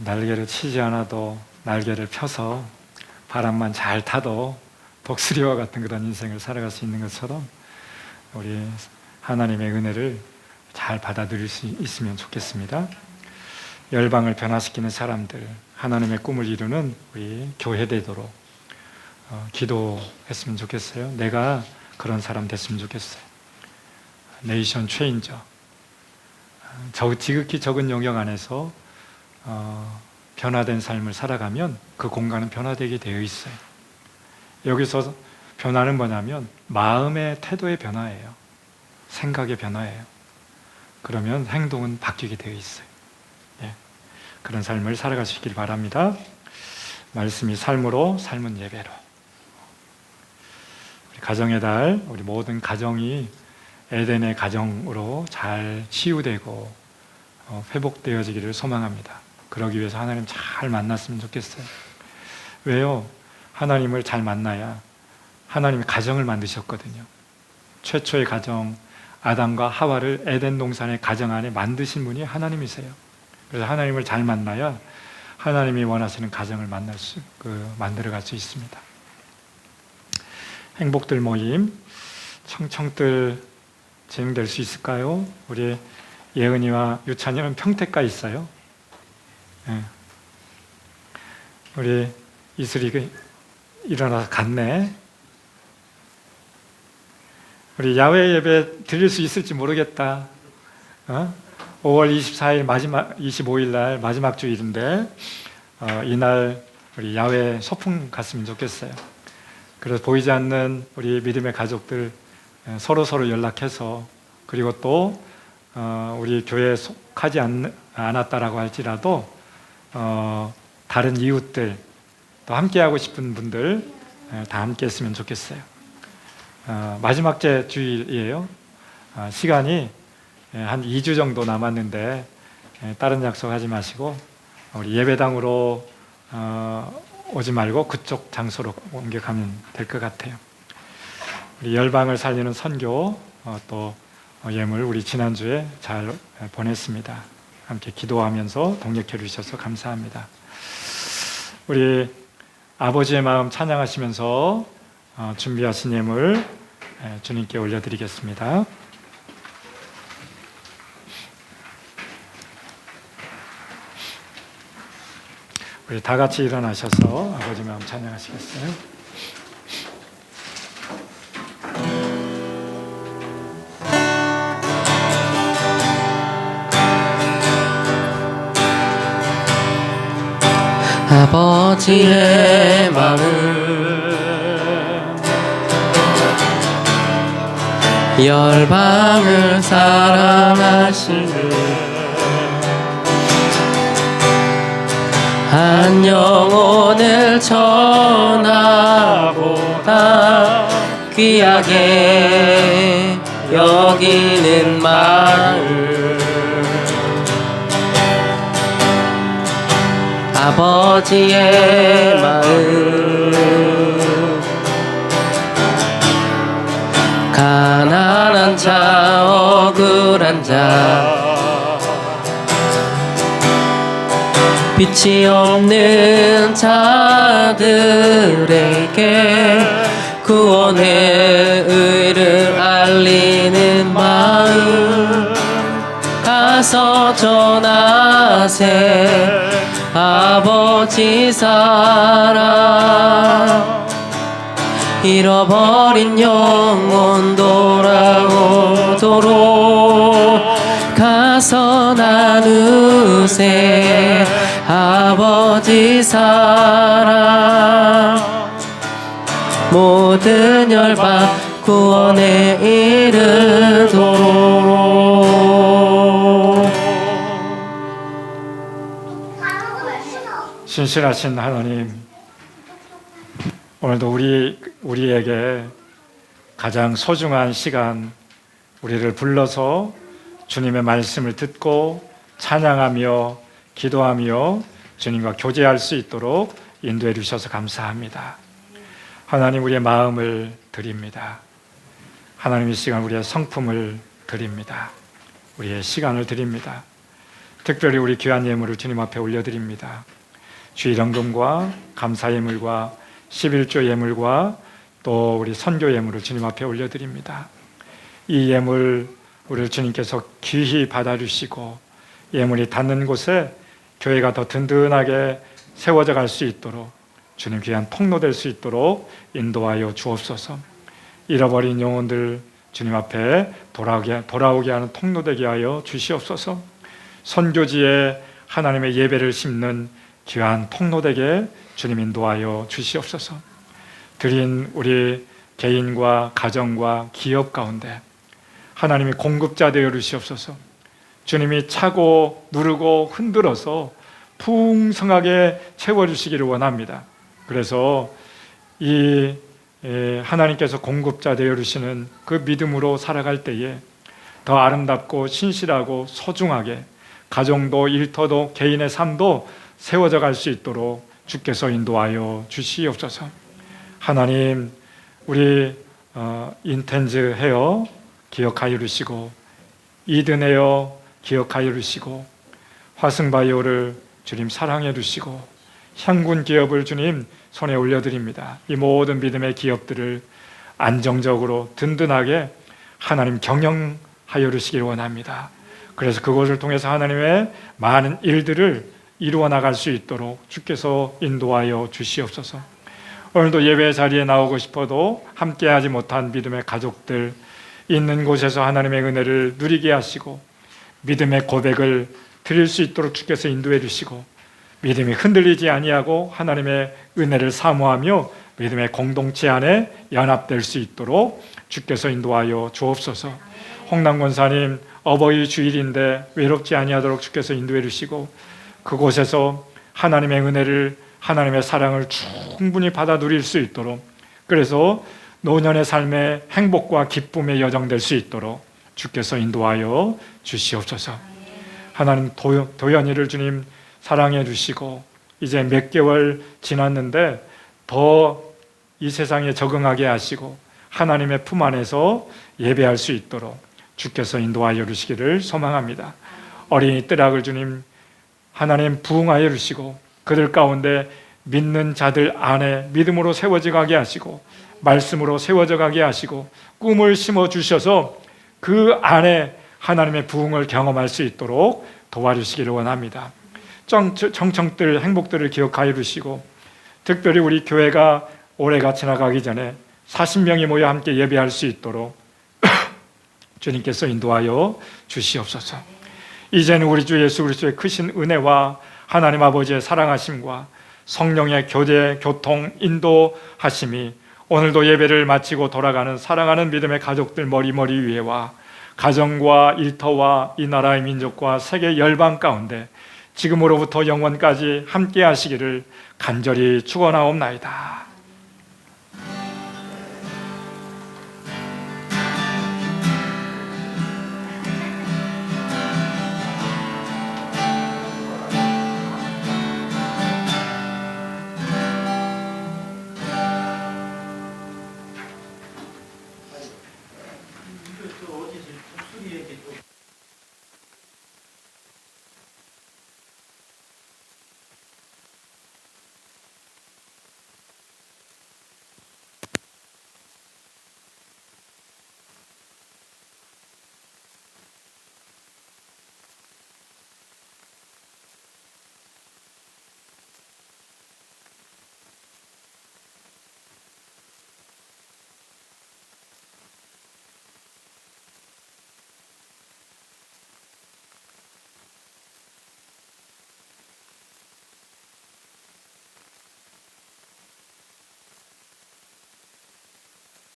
날개를 치지 않아도 날개를 펴서 바람만 잘 타도 독수리와 같은 그런 인생을 살아갈 수 있는 것처럼 우리 하나님의 은혜를 잘 받아들일 수 있으면 좋겠습니다. 열방을 변화시키는 사람들, 하나님의 꿈을 이루는 우리 교회 되도록 기도했으면 좋겠어요. 내가 그런 사람 됐으면 좋겠어요. 네이션 체인저. 지극히 적은 영역 안에서 변화된 삶을 살아가면 그 공간은 변화되게 되어 있어요. 여기서 변화는 뭐냐면 마음의 태도의 변화예요. 생각의 변화예요. 그러면 행동은 바뀌게 되어 있어요. 예. 그런 삶을 살아가시길 바랍니다. 말씀이 삶으로, 삶은 예배로. 우리 가정의 달, 우리 모든 가정이 에덴의 가정으로 잘 치유되고 회복되어지기를 소망합니다. 그러기 위해서 하나님 잘 만났으면 좋겠어요. 왜요? 하나님을 잘 만나야 하나님이 가정을 만드셨거든요. 최초의 가정, 아담과 하와를 에덴 동산의 가정 안에 만드신 분이 하나님이세요. 그래서 하나님을 잘 만나야 하나님이 원하시는 가정을 만들어갈 수 있습니다. 행복들 모임, 청청들 진행될 수 있을까요? 우리 예은이와 유찬이는 평택가 있어요. 네. 우리 이슬이 일어나서 갔네. 우리 야외 예배 드릴 수 있을지 모르겠다. 5월 24일 마지막 25일 날 마지막 주일인데 이날 우리 야외 소풍 갔으면 좋겠어요. 그래서 보이지 않는 우리 믿음의 가족들 서로 연락해서, 그리고 또 우리 교회에 속하지 않았다라고 할지라도 다른 이웃들, 또 함께하고 싶은 분들 다 함께 했으면 좋겠어요. 마지막 주일이에요. 시간이 한 2주 정도 남았는데 다른 약속하지 마시고 우리 예배당으로 오지 말고 그쪽 장소로 옮겨가면 될 것 같아요. 우리 열방을 살리는 선교 또 예물 우리 지난주에 잘 보냈습니다. 함께 기도하면서 동력해 주셔서 감사합니다. 우리 아버지의 마음 찬양하시면서 준비하신 예물 주님께 올려드리겠습니다. 우리 다 같이 일어나셔서 아버지 마음 찬양하시겠어요? 아버지의 마음 열방을 사랑하시는 한 영혼을 천하보다 귀하게 여기는 마음, 아버지의 마음, 가난한 자 억울한 자 빛이 없는 자들에게 구원의 의를 알리는 마음, 가서 전하세 아버지 사랑, 잃어버린 영혼 돌아오도록 가서 나누세 아버지 사랑, 모든 열방 구원에 이르도록. 신실하신 하나님, 오늘도 우리에게 가장 소중한 시간, 우리를 불러서 주님의 말씀을 듣고 찬양하며 기도하며 주님과 교제할 수 있도록 인도해 주셔서 감사합니다. 하나님, 우리의 마음을 드립니다. 하나님, 이 시간 우리의 성품을 드립니다. 우리의 시간을 드립니다. 특별히 우리 귀한 예물을 주님 앞에 올려드립니다. 주일헌금과 감사 예물과 11조 예물과 또 우리 선교 예물을 주님 앞에 올려드립니다. 이 예물 우리를 주님께서 귀히 받아주시고 예물이 닿는 곳에 교회가 더 든든하게 세워져 갈 수 있도록 주님 귀한 통로 될 수 있도록 인도하여 주옵소서. 잃어버린 영혼들 주님 앞에 돌아오게 하는 통로 되게 하여 주시옵소서. 선교지에 하나님의 예배를 심는 귀한 통로 되게 주님 인도하여 주시옵소서. 드린 우리 개인과 가정과 기업 가운데 하나님이 공급자 되어 주시옵소서. 주님이 차고 누르고 흔들어서 풍성하게 채워주시기를 원합니다. 그래서 이 하나님께서 공급자 되어 주시는 그 믿음으로 살아갈 때에 더 아름답고 신실하고 소중하게 가정도 일터도 개인의 삶도 세워져 갈 수 있도록 주께서 인도하여 주시옵소서. 하나님, 우리 인텐즈 헤어 기억하여 주시고, 이든 헤어 기억하여 주시고, 화승바이오를 주님 사랑해 주시고, 향군 기업을 주님 손에 올려드립니다. 이 모든 믿음의 기업들을 안정적으로 든든하게 하나님 경영하여 주시길 원합니다. 그래서 그것을 통해서 하나님의 많은 일들을 이루어 나갈 수 있도록 주께서 인도하여 주시옵소서. 오늘도 예배 자리에 나오고 싶어도 함께하지 못한 믿음의 가족들 있는 곳에서 하나님의 은혜를 누리게 하시고 믿음의 고백을 드릴 수 있도록 주께서 인도해 주시고 믿음이 흔들리지 아니하고 하나님의 은혜를 사모하며 믿음의 공동체 안에 연합될 수 있도록 주께서 인도하여 주옵소서. 홍남 권사님 어버이 주일인데 외롭지 아니하도록 주께서 인도해 주시고 그곳에서 하나님의 은혜를 하나님의 사랑을 충분히 받아 누릴 수 있도록, 그래서 노년의 삶의 행복과 기쁨의 여정 될 수 있도록 주께서 인도하여 주시옵소서. 하나님, 도연이를 주님 사랑해 주시고 이제 몇 개월 지났는데 더 이 세상에 적응하게 하시고 하나님의 품 안에서 예배할 수 있도록 주께서 인도하여 주시기를 소망합니다. 어린이 뜰학을 주님 하나님 부흥하여 주시고 그들 가운데 믿는 자들 안에 믿음으로 세워져 가게 하시고 말씀으로 세워져 가게 하시고 꿈을 심어 주셔서 그 안에 하나님의 부흥을 경험할 수 있도록 도와주시기를 원합니다. 정청들 행복들을 기억하여 주시고 특별히 우리 교회가 올해가 지나가기 전에 40명이 모여 함께 예배할 수 있도록 주님께서 인도하여 주시옵소서. 이제는 우리 주 예수 그리스도의 크신 은혜와 하나님 아버지의 사랑하심과 성령의 교제, 교통, 인도하심이 오늘도 예배를 마치고 돌아가는 사랑하는 믿음의 가족들 머리머리 위에와 가정과 일터와 이 나라의 민족과 세계 열방 가운데 지금으로부터 영원까지 함께 하시기를 간절히 축원하옵나이다.